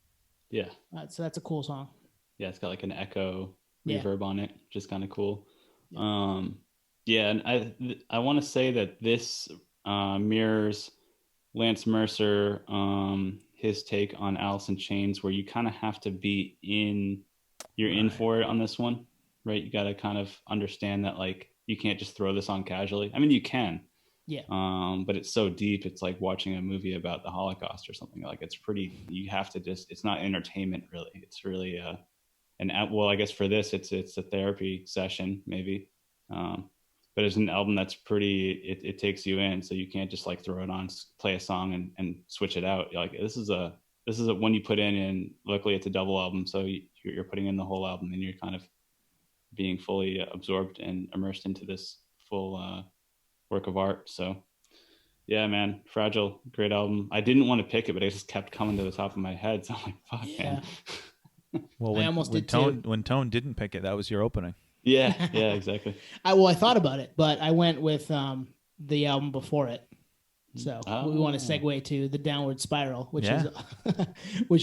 Yeah. So that's a cool song. Yeah, it's got like an echo Yeah. reverb on it, which is kind of cool. And I want to say that this mirrors Lance Mercer, his take on Alice in Chains, where you kind of have to be in for it on this one, right? You got to kind of understand that, like, you can't just throw this on casually. I mean, you can. Yeah. But it's so deep. It's like watching a movie about the Holocaust or something. Like, it's pretty, you have to just, it's not entertainment really. It's really, I guess for this, it's a therapy session maybe. But it's an album that's pretty, it takes you in. So you can't just like throw it on, play a song and switch it out. You're like, this is a one you put in, and luckily it's a double album. So you're putting in the whole album, and you're kind of being fully absorbed and immersed into this full work of art. So yeah, man, Fragile, great album. I didn't want to pick it, but it just kept coming to the top of my head. So I'm like, fuck, man. Well, when Tone didn't pick it, that was your opening. Yeah, exactly. I thought about it, but I went with the album before it. So we want to segue to The Downward Spiral, which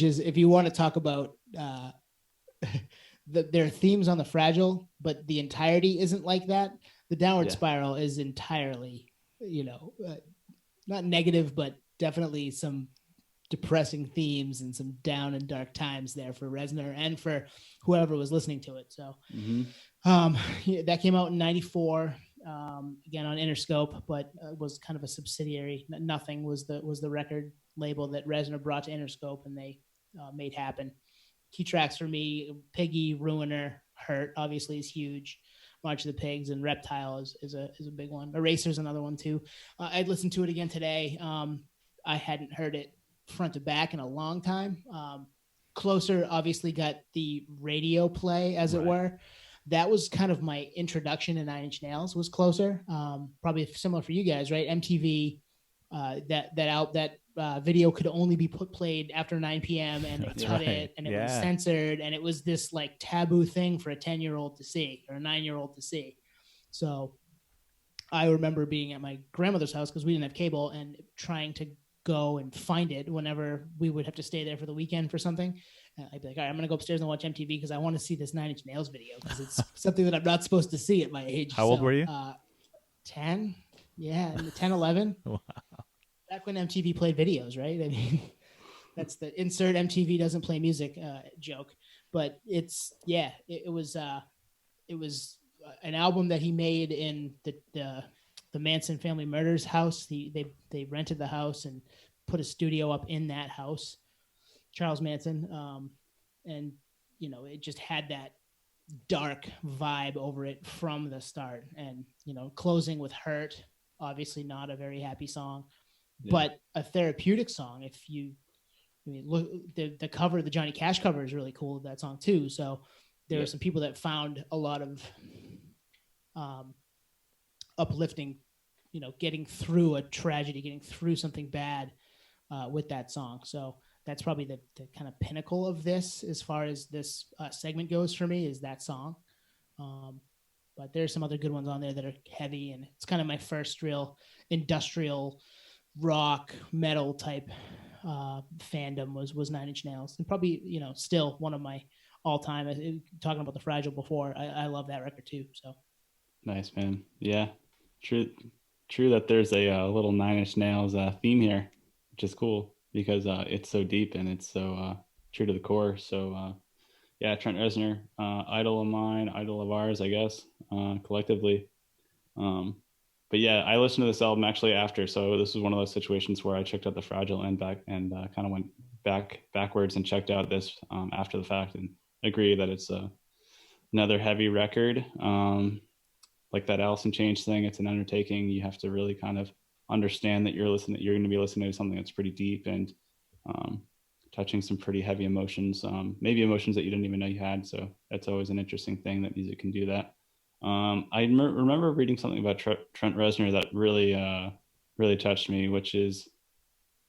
is if you want to talk about there are themes on the Fragile, but the entirety isn't like that. The Downward Spiral is entirely, not negative, but definitely some depressing themes and some down and dark times there for Reznor and for whoever was listening to it. So that came out in 94. again on Interscope, but was kind of a subsidiary. Nothing was the record label that Reznor brought to Interscope, and they made happen. Key tracks for me: Piggy, Ruiner, Hurt obviously is huge. March of the Pigs and Reptile is a big one. Eraser's another one too. I'd listened to it again today. I hadn't heard it front to back in a long time. Closer obviously got the radio play, as it were. That was kind of my introduction to Nine Inch Nails. Was Closer. Probably similar for you guys, right? MTV. That video could only be played after 9 p.m. and they cut it, and it was censored, and it was this like taboo thing for a 10-year-old to see or a 9-year-old to see. So I remember being at my grandmother's house because we didn't have cable and trying to go and find it whenever we would have to stay there for the weekend for something. I'd be like, all right, I'm going to go upstairs and watch MTV because I want to see this Nine Inch Nails video because it's something that I'm not supposed to see at my age. How old were you? 10. Yeah, 10, 11. Wow. Back when MTV played videos, right? I mean, that's the insert MTV doesn't play music joke. But it was an album that he made in the Manson family murders house. They rented the house and put a studio up in that house, Charles Manson. And, it just had that dark vibe over it from the start. And, closing with Hurt, obviously not a very happy song, but a therapeutic song. Look, the cover, the Johnny Cash cover is really cool of that song too. So there are some people that found a lot of uplifting, getting through a tragedy, getting through something bad with that song. So that's probably the kind of pinnacle of this as far as this segment goes for me, is that song. But there's some other good ones on there that are heavy, and it's kind of my first real industrial rock metal type fandom was Nine Inch Nails, and probably still one of my all-time. Talking about The Fragile before, I love that record too. So nice, man. Yeah, true that there's a little Nine Inch Nails theme here, which is cool because it's so deep and it's so true to the core. So Trent Reznor, idol of mine, idol of ours, I guess, collectively. But yeah, I listened to this album actually after. So this was one of those situations where I checked out The Fragile and kind of went backwards and checked out this after the fact, and agree that it's another heavy record. Like that Alice in Chains thing, it's an undertaking. You have to really kind of understand that you're going to be listening to something that's pretty deep and touching some pretty heavy emotions, maybe emotions that you didn't even know you had. So that's always an interesting thing that music can do that. I remember reading something about Trent Reznor that really touched me, which is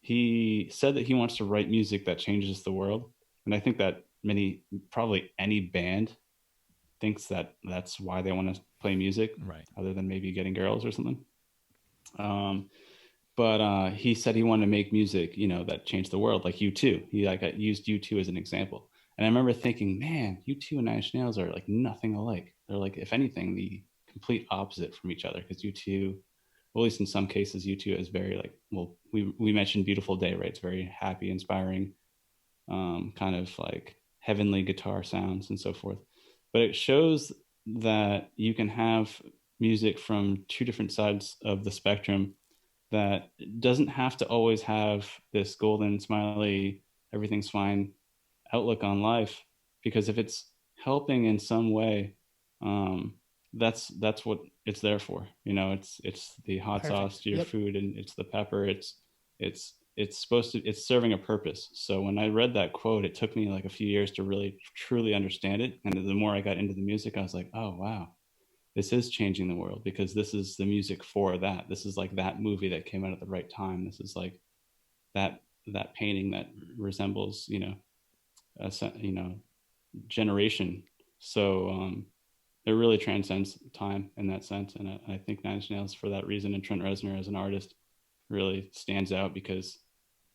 he said that he wants to write music that changes the world. And I think that probably any band thinks that that's why they want to play music, right? Other than maybe getting girls or something. But he said he wanted to make music, that changed the world, like U2. He used U2 as an example. And I remember thinking, man, U2 and Nine Inch Nails are like nothing alike. They're like, if anything, the complete opposite from each other. Because U2, well, at least in some cases, U2 is very like, well, we mentioned Beautiful Day, right? It's very happy, inspiring, kind of like heavenly guitar sounds and so forth. But it shows that you can have music from two different sides of the spectrum that doesn't have to always have this golden, smiley, everything's fine outlook on life, because if it's helping in some way, that's what it's there for. It's the hot sauce to your food, and it's the pepper. It's serving a purpose. So when I read that quote, it took me like a few years to really truly understand it. And the more I got into the music, I was like, oh wow, this is changing the world, because this is the music for that. This is like that movie that came out at the right time. This is like that painting that resembles, generation. So it really transcends time in that sense. And I think Nine Inch Nails, for that reason, and Trent Reznor as an artist really stands out, because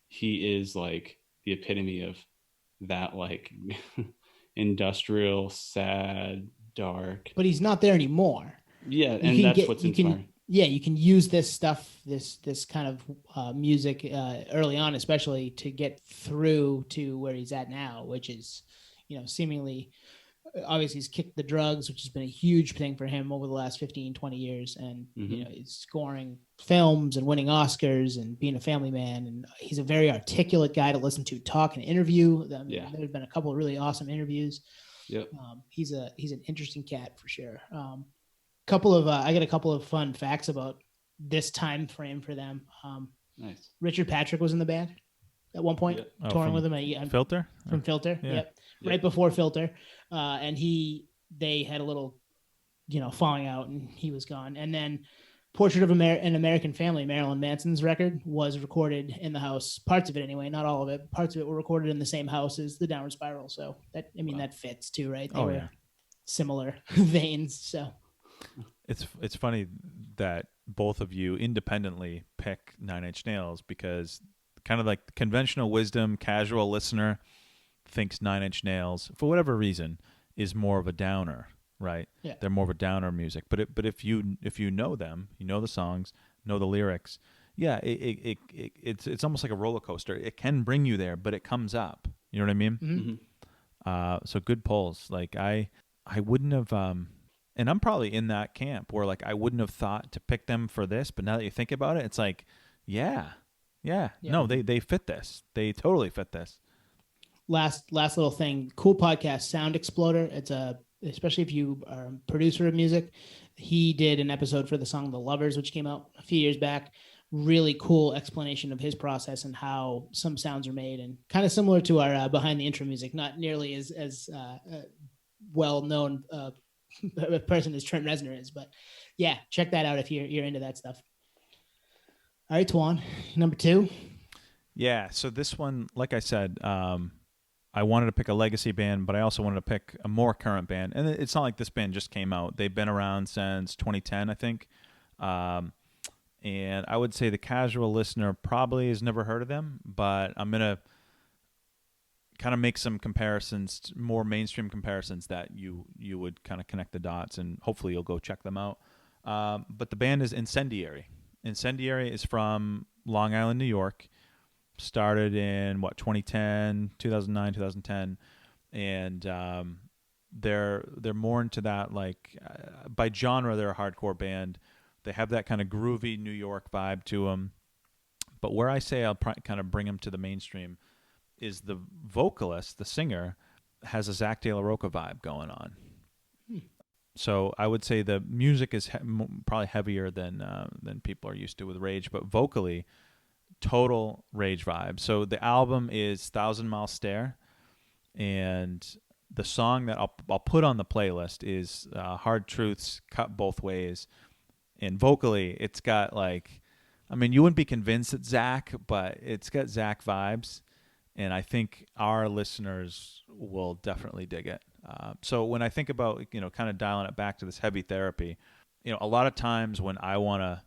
he is like the epitome of that, like industrial, sad, dark. But he's not there anymore. Yeah, and that's what's inspiring. You can use this stuff, this kind of music early on, especially to get through to where he's at now, which is, seemingly obviously he's kicked the drugs, which has been a huge thing for him over the last 15, 20 years. And, he's scoring films and winning Oscars and being a family man. And he's a very articulate guy to listen to talk and interview. There have been a couple of really awesome interviews. Yep. He's an interesting cat for sure. I got a couple of fun facts about this time frame for them. Nice. Richard Patrick was in the band at one point, touring with him. Filter? From Filter, Yeah. yep. Right before Filter. And they had a little, falling out, and he was gone. And then Portrait of an American Family, Marilyn Manson's record, was recorded in the house. Parts of it anyway, not all of it. Parts of it were recorded in the same house as the Downward Spiral. So that fits too, right? They were similar veins. So it's funny that both of you independently pick Nine Inch Nails, because kind of like conventional wisdom, casual listener thinks Nine Inch Nails, for whatever reason, is more of a downer, right? Yeah. They're more of a downer music. But if you know them, you know the songs, know the lyrics, it's almost like a roller coaster. It can bring you there, but it comes up. You know what I mean? Mm-hmm. So good pulls. Like I wouldn't have, and I'm probably in that camp where like I wouldn't have thought to pick them for this, but now that you think about it, it's like, yeah. No, they fit this. They totally fit this. Last little thing, cool podcast, Sound Exploder. It's especially if you are a producer of music. He did an episode for the song The Lovers, which came out a few years back. Really cool explanation of his process and how some sounds are made, and kind of similar to our behind the intro music, not nearly as well known person as Trent Reznor is, but yeah, check that out if you're into that stuff. All right, Tuan, number 2. Yeah, so this one, like I said, I wanted to pick a legacy band, but I also wanted to pick a more current band. And it's not like this band just came out. They've been around since 2010, I think. And I would say the casual listener probably has never heard of them, but I'm going to kind of make some comparisons, more mainstream comparisons that you would kind of connect the dots, and hopefully you'll go check them out. But the band is Incendiary. Incendiary is from Long Island, New York. Started in 2010, 2009, 2010, and they're more into that, like by genre they're a hardcore band. They have that kind of groovy New York vibe to them. But where I say I'll kind of bring them to the mainstream is the vocalist, the singer, has a Zach De La Rocha vibe going on. So I would say the music is probably heavier than people are used to with Rage, but vocally, total Rage vibe. So the album is 1,000 Mile Stare, and the song that I'll put on the playlist is Hard Truths Cut Both Ways. And vocally, it's got like, I mean, you wouldn't be convinced it's Zach, but it's got Zach vibes, and I think our listeners will definitely dig it. So when I think about, kind of dialing it back to this heavy therapy, a lot of times when I want to,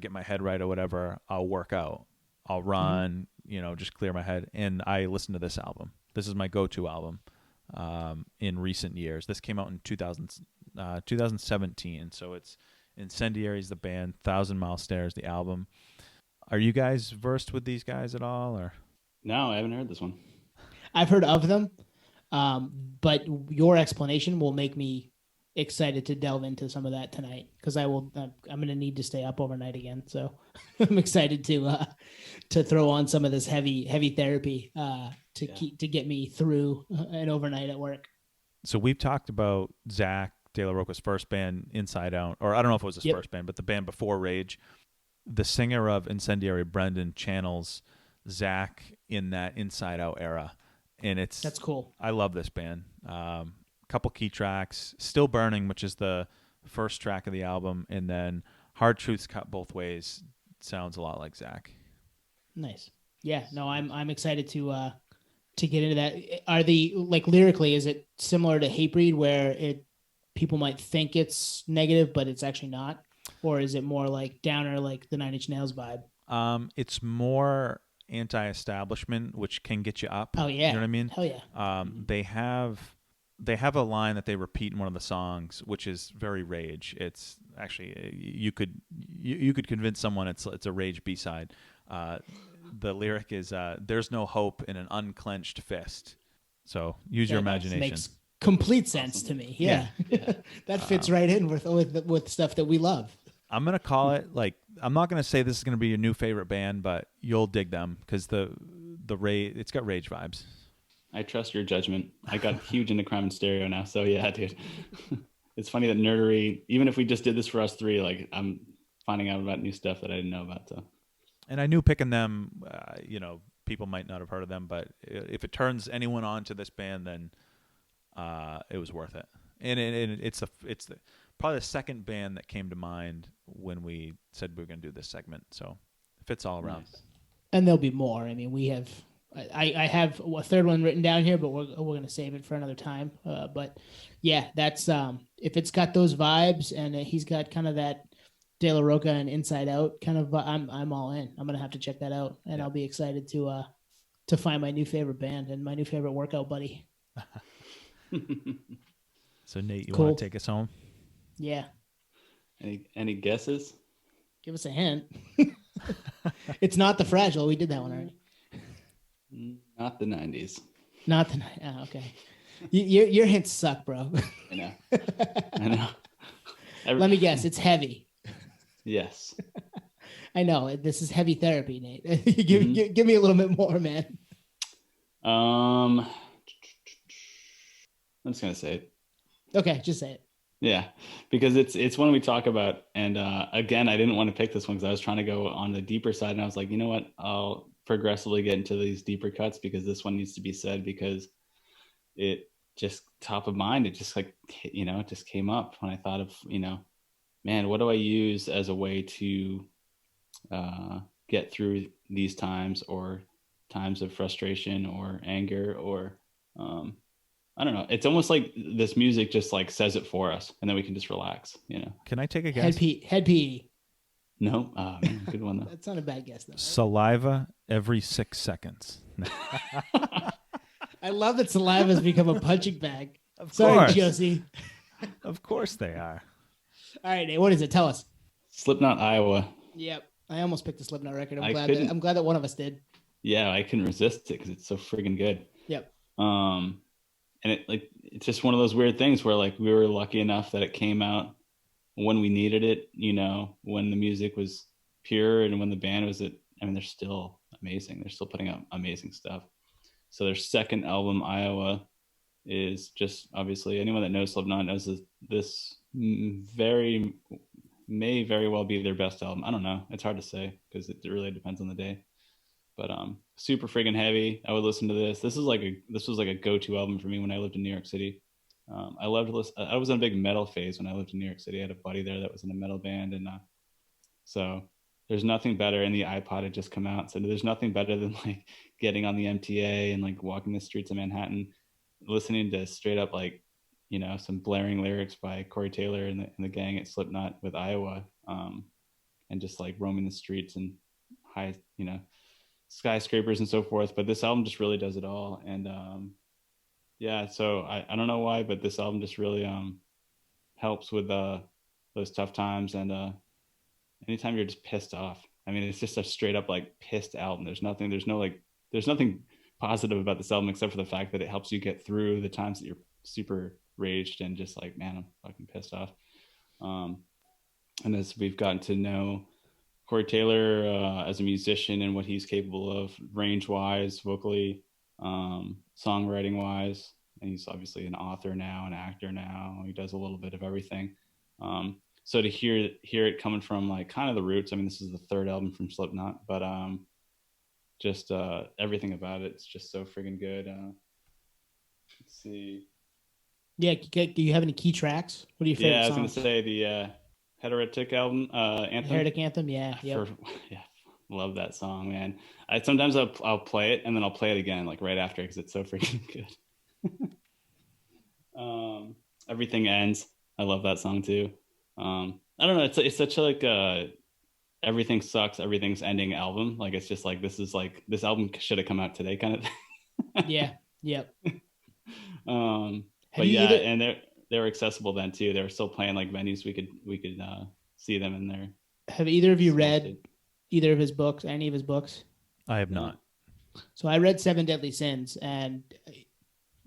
get my head right or whatever, I'll work out, I'll run, just clear my head. And I listen to this album. This is my go-to album in recent years. This came out in 2017. So it's Incendiary's the band, 1,000 Mile Stare is the album. Are you guys versed with these guys at all, or? No, I haven't heard this one. I've heard of them, but your explanation will make me excited to delve into some of that tonight, because I'm going to need to stay up overnight again. So I'm excited to throw on some of this heavy therapy to get me through an overnight at work. So we've talked about Zach De La Rocha's first band, Inside Out, or I don't know if it was his first band, but the band before Rage. The singer of Incendiary, Brendan, channels Zach in that Inside Out era, and that's cool. I love this band. Couple key tracks, Still Burning, which is the first track of the album, and then Hard Truths Cut Both Ways sounds a lot like Zach. Nice. Yeah, no, I'm excited to get into that. Are the, like, lyrically, is it similar to Hatebreed, where people might think it's negative but it's actually not, or is it more like downer, like the Nine Inch Nails vibe? It's more anti-establishment, which can get you up. Oh yeah, you know what I mean? Hell yeah. They have a line that they repeat in one of the songs, which is very Rage. It's actually, you could convince someone it's a Rage B-side. The lyric is, "There's no hope in an unclenched fist." So use your imagination. complete sense to me. Yeah, that fits right in with stuff that we love. I'm gonna call it like I'm not gonna say this is gonna be your new favorite band, but you'll dig them because it's got Rage vibes. I trust your judgment. I got huge into Crime and Stereo now, so yeah, dude. It's funny that Nerdery, even if we just did this for us three, like I'm finding out about new stuff that I didn't know about. So. And I knew picking them, people might not have heard of them, but if it turns anyone on to this band, then it was worth it. And it's probably the second band that came to mind when we said we were going to do this segment. So it fits all around. Nice. And there'll be more. I mean, we have. I have a third one written down here, but we're going to save it for another time. But yeah, that's if it's got those vibes and he's got kind of that De La Roca and Inside Out kind of, I'm all in. I'm going to have to check that out, and I'll be excited to find my new favorite band and my new favorite workout buddy. So Nate, you Cool. want to take us home? Yeah. Any guesses? Give us a hint. It's not The Fragile. We did that one already. Not the 90s. Not the okay. Your hints suck, bro. I know. I know. Let me guess. It's heavy. Yes. I know. This is heavy therapy, Nate. Give me a little bit more, man. I'm just gonna say it. Okay, just say it. Yeah, because it's one we talk about, and again, I didn't want to pick this one because I was trying to go on the deeper side, and I was like, you know what, I'll progressively get into these deeper cuts because this one needs to be said because it just top of mind. It just it just came up when I thought of man, what do I use as a way to get through these times or times of frustration or anger or I don't know. It's almost like this music just says it for us, and then we can just relax. Can I take a guess? Head PE. No, man, good one though. That's not a bad guess though. Right? Saliva every 6 seconds. I love that saliva has become a punching bag. Sorry, Sorry, Josie. Of course they are. All right, Nate, what is it? Tell us. Slipknot, Iowa. Yep, I almost picked a Slipknot record. I I'm glad that one of us did. Yeah, I couldn't resist it because it's so friggin' good. Yep. And it's just one of those weird things where we were lucky enough that it came out when we needed it, when the music was pure and when the band was they're still amazing. They're still putting out amazing stuff. So their second album, Iowa, is just obviously anyone that knows Slipknot knows this may very well be their best album. I don't know. It's hard to say because it really depends on the day. But super friggin' heavy. I would listen to this. This was like a go-to album for me when I lived in New York City. I loved to listen. I was in a big metal phase when I lived in New York City. I had a buddy there that was in a metal band, and so there's nothing better. And the iPod had just come out, so there's nothing better than getting on the MTA and walking the streets of Manhattan, listening to straight up some blaring lyrics by Corey Taylor and the gang at Slipknot with Iowa, and just roaming the streets and high skyscrapers and so forth. But this album just really does it all. And so I don't know why, but this album just really helps with those tough times. And anytime you're just pissed off, it's just a straight up pissed album. There's nothing positive about this album except for the fact that it helps you get through the times that you're super raged and just man, I'm fucking pissed off. And as we've gotten to know Corey Taylor as a musician and what he's capable of range-wise, vocally, songwriting-wise, and he's obviously an author now, an actor now. He does a little bit of everything. So to hear it coming from kind of the roots. This is the third album from Slipknot, but just everything about it's just so friggin' good. Let's see. Yeah, do you have any key tracks? What are your favorite songs? Yeah, I was gonna say the Heretic album, Anthem. Heretic Anthem, yeah. Yep. Love that song, man. Sometimes I'll play it and then I'll play it again right after because it's so freaking good. Everything Ends. I love that song too. I don't know. It's such everything sucks, everything's ending album. It's just this album should have come out today kind of thing. Yeah. Yep. But yeah, and they were accessible then too. They were still playing venues we could see them in there. Have either of you read either of his books, any of his books? I have not. So I read Seven Deadly Sins, and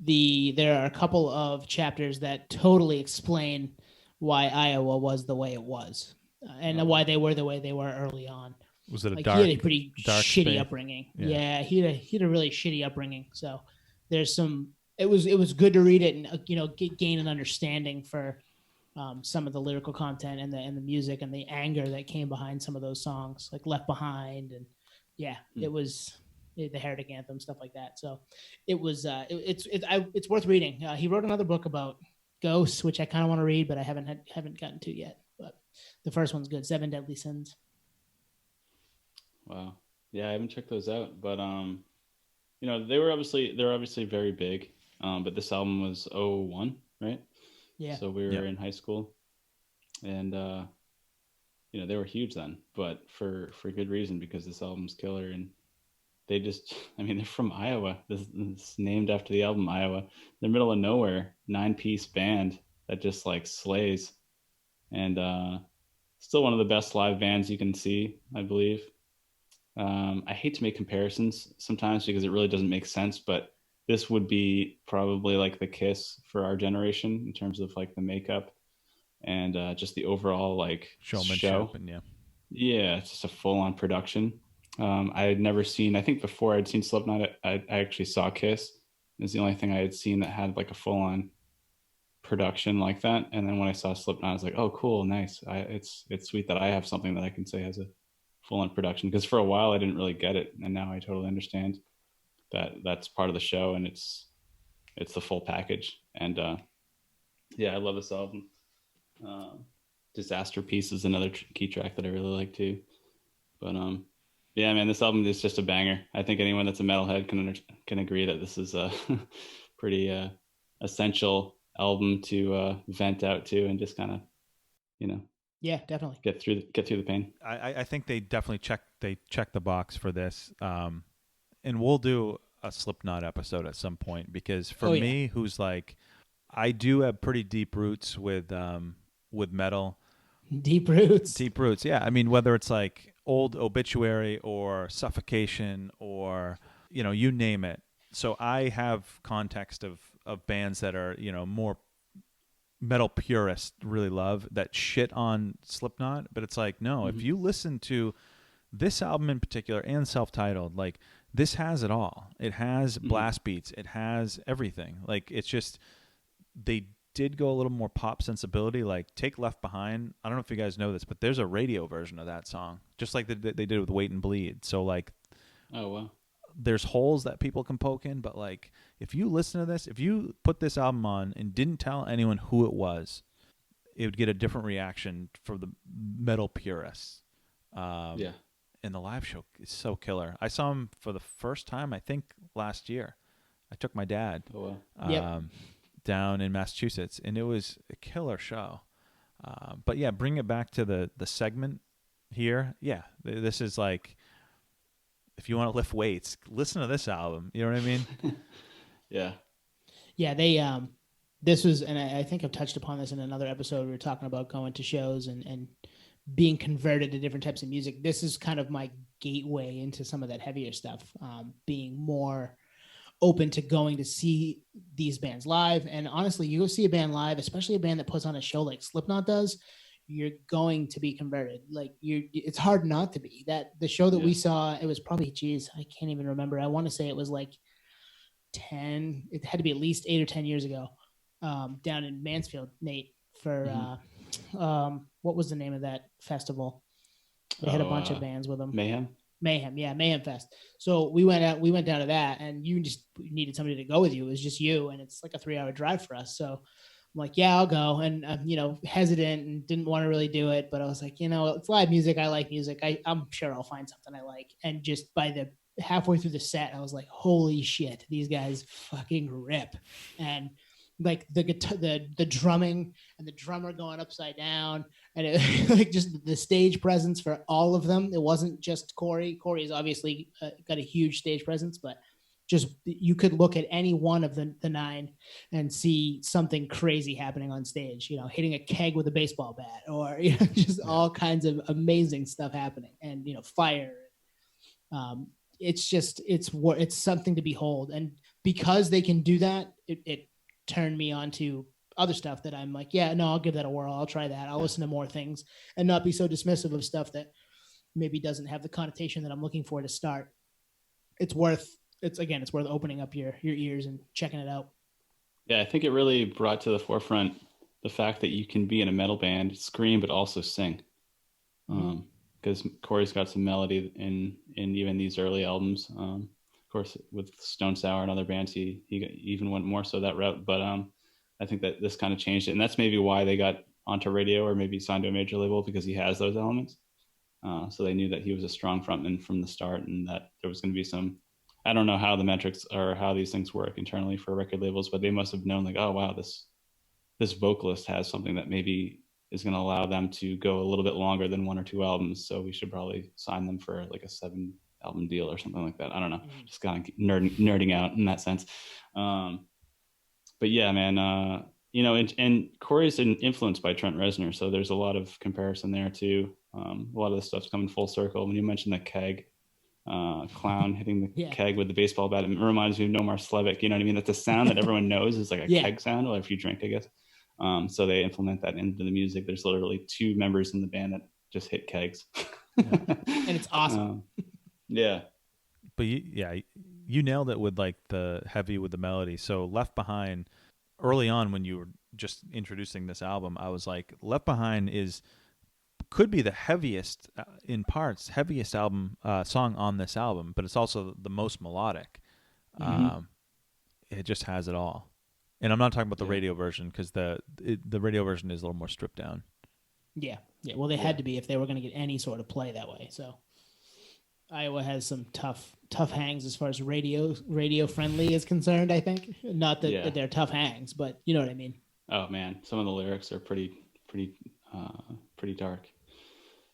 there are a couple of chapters that totally explain why Iowa was the way it was, and why they were the way they were early on. Was it a Like dark, he had a pretty dark shitty space? upbringing. Yeah. He had a really shitty upbringing. So there's some. It was good to read it and gain an understanding for some of the lyrical content and the music and the anger that came behind some of those songs, like Left Behind, and it was the Heretic Anthem, stuff like that. So it was it's worth reading. He wrote another book about ghosts, which I kind of want to read, but I haven't gotten to yet. But the first one's good, Seven Deadly Sins. Wow. Yeah, I haven't checked those out, but they're obviously very big. But this album was 01, right? Yeah. So we were in high school, and they were huge then, but for good reason, because this album's killer. And they just, they're from Iowa. This is named after the album Iowa. They're middle of nowhere, 9-piece band that just like slays, and still one of the best live bands you can see, I believe. I hate to make comparisons sometimes because it really doesn't make sense, but this would be probably like the Kiss for our generation in terms of like the makeup and just the overall like showmanship. And yeah, it's just a full-on production. I had never seen, I think before I'd seen Slipknot, I actually saw Kiss. It was the only thing I had seen that had like a full-on production like that. And then when I saw Slipknot, I was like, oh, cool, nice. It's sweet that I have something that I can say has a full-on production, because for a while I didn't really get it, and now I totally understand that that's part of the show, and it's the full package. And I love this album. Disaster Piece is another key track that I really like too. But this album is just a banger. I think anyone that's a metalhead can agree that this is a pretty essential album to vent out to and just kind of yeah, definitely get through the pain. I think they definitely check the box for this. And we'll do a Slipknot episode at some point, because for me, who's like, I do have pretty deep roots with metal. Deep roots. Yeah. Whether it's like old Obituary or Suffocation or, you name it. So I have context of bands that are, more metal purists really love that shit on Slipknot. But it's like, no, if you listen to this album in particular and Self-Titled, like, this has it all. It has blast beats. It has everything. Like, it's just, they did go a little more pop sensibility. Like, take Left Behind. I don't know if you guys know this, but there's a radio version of that song, just like they did with Wait and Bleed. So, like, oh wow, there's holes that people can poke in. But like, if you listen to this, if you put this album on and didn't tell anyone who it was, it would get a different reaction for the metal purists. And the live show is so killer. I saw him for the first time, I think, last year. I took my dad down in Massachusetts, and it was a killer show. But yeah, bring it back to the segment here. Yeah, this is like, if you want to lift weights, listen to this album. You know what I mean? Yeah. Yeah, they this was, and I think I've touched upon this in another episode. We were talking about going to shows and being converted to different types of music. This is kind of my gateway into some of that heavier stuff, being more open to going to see these bands live. And honestly, you go see a band live, especially a band that puts on a show like Slipknot does, you're going to be converted. Like, it's hard not to be. That the show that we saw, it was probably, I can't even remember. I want to say it was like it had to be at least 8 or 10 years ago, down in Mansfield, Nate, for what was the name of that festival? They had a bunch of bands with them. Mayhem, yeah, Mayhem Fest. So we went down to that, and you just needed somebody to go with you. It was just you, and it's like a 3-hour drive for us. So I'm like, yeah, I'll go. And I'm, hesitant and didn't want to really do it, but I was like, it's live music. I like music. I'm sure I'll find something I like. And just by the halfway through the set, I was like, holy shit, these guys fucking rip. And like the guitar, the drumming and the drummer going upside down, and it, like just the stage presence for all of them. It wasn't just Corey. Corey's obviously got a huge stage presence, but just you could look at any one of the 9 and see something crazy happening on stage. Hitting a keg with a baseball bat, or just all kinds of amazing stuff happening, and fire. It's something to behold. And because they can do that, it turned me on to other stuff that I'm like, yeah, no, I'll give that a whirl. I'll try that. I'll listen to more things and not be so dismissive of stuff that maybe doesn't have the connotation that I'm looking for to start. It's worth opening up your ears and checking it out. Yeah, I think it really brought to the forefront the fact that you can be in a metal band, scream, but also sing. Because Corey's got some melody in even these early albums. Of course, with Stone Sour and other bands, he even went more so that route. But I think that this kind of changed it, and that's maybe why they got onto radio or maybe signed to a major label, because he has those elements. So they knew that he was a strong frontman from the start, and that there was going to be some. I don't know how the metrics or how these things work internally for record labels, but they must have known, like, oh wow, this vocalist has something that maybe is going to allow them to go a little bit longer than 1 or 2 albums. So we should probably sign them for like a 7-album deal or something like that. I don't know. Just kind of nerding out in that sense. But yeah, man, and Corey's influenced by Trent Reznor. So there's a lot of comparison there too. A lot of the stuff's coming full circle. When you mentioned the keg, clown hitting the keg with the baseball bat, it reminds me of Nomar Slevik. You know what I mean? That's a sound that everyone knows is like a keg sound, or if you drink, I guess. So they implement that into the music. There's literally 2 members in the band that just hit kegs. And it's awesome. Yeah. But you nailed it with like the heavy with the melody. So Left Behind, early on when you were just introducing this album, I was like, Left Behind could be the heaviest in parts, heaviest album song on this album, but it's also the most melodic. It just has it all. And I'm not talking about the radio version, because the radio version is a little more stripped down. Yeah. Well, they had to be if they were going to get any sort of play that way. So Iowa has some tough hangs as far as radio friendly is concerned. I think not that they're tough hangs, but you know what I mean. Oh man, some of the lyrics are pretty dark.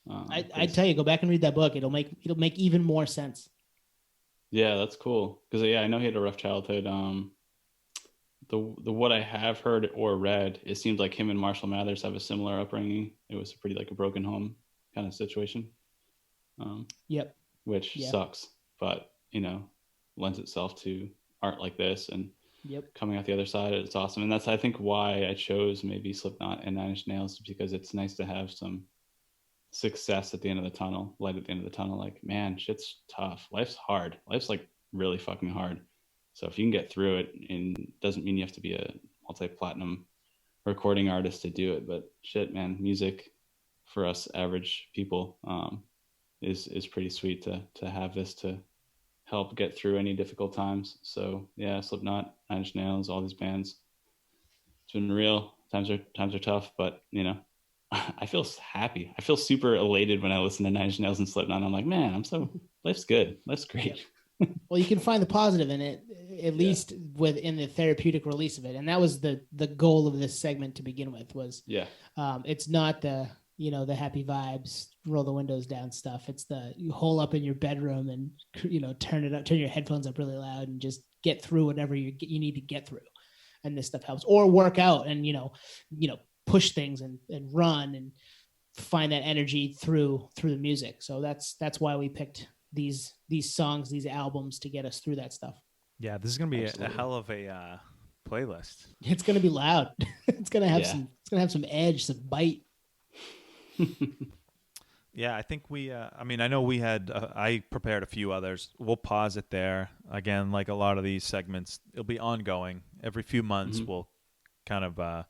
I tell you, go back and read that book. It'll make even more sense. Yeah, that's cool. Because I know he had a rough childhood. The what I have heard or read, it seems like him and Marshall Mathers have a similar upbringing. It was pretty like a broken home kind of situation. Which sucks, but lends itself to art like this, and coming out the other side, it's awesome. And that's, I think, why I chose maybe Slipknot and Nine Inch Nails, because it's nice to have some success at the end of the tunnel, light at the end of the tunnel. Like, man, shit's tough. Life's hard. Life's like really fucking hard. So if you can get through it, and doesn't mean you have to be a multi-platinum recording artist to do it, but shit, man, music for us average people is pretty sweet to have this to help get through any difficult times. So yeah, Slipknot, Nine Inch Nails, all these bands, it's been real. Times are tough, but I feel happy. I feel super elated when I listen to Nine Inch Nails and Slipknot. I'm like, man, life's good. Life's great. Well, you can find the positive in it, at least within the therapeutic release of it. And that was the goal of this segment to begin with, was it's not the happy vibes, roll the windows down stuff. It's you hole up in your bedroom and turn your headphones up really loud and just get through whatever you need to get through. And this stuff helps. Or work out and push things and run and find that energy through the music. So that's why we picked these songs, these albums, to get us through that stuff. Yeah, this is gonna be a hell of a playlist. It's gonna be loud. It's gonna have some edge, some bite. Yeah, I think I know we had I prepared a few others. We'll pause it there. Again, like a lot of these segments, it'll be ongoing. Every few months we'll kind of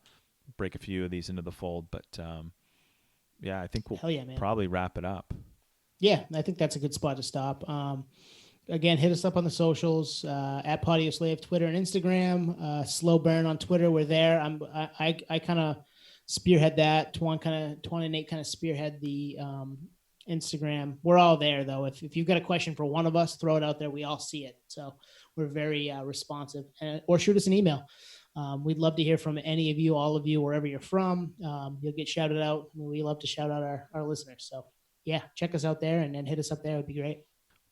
break a few of these into the fold, but I think we'll probably wrap it up. Yeah, I think that's a good spot to stop. Again, hit us up on the socials, at Patio Slave, Twitter and Instagram. Slow Burn on Twitter, we're there. I kind of spearhead that. Twan and Nate kind of spearhead the Instagram. We're all there, though. If you've got a question for one of us, throw it out there. We all see it. So we're very responsive. Or shoot us an email. We'd love to hear from any of you, all of you, wherever you're from. You'll get shouted out. We love to shout out our listeners. So yeah, check us out there and hit us up there. It would be great.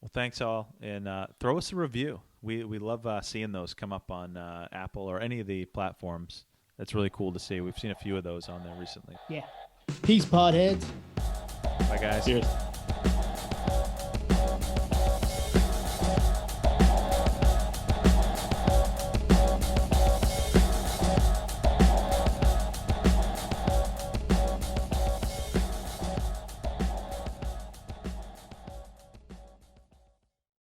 Well, thanks all. And throw us a review. We love seeing those come up on Apple or any of the platforms. That's really cool to see. We've seen a few of those on there recently. Yeah. Peace, podheads. Bye, guys. Cheers.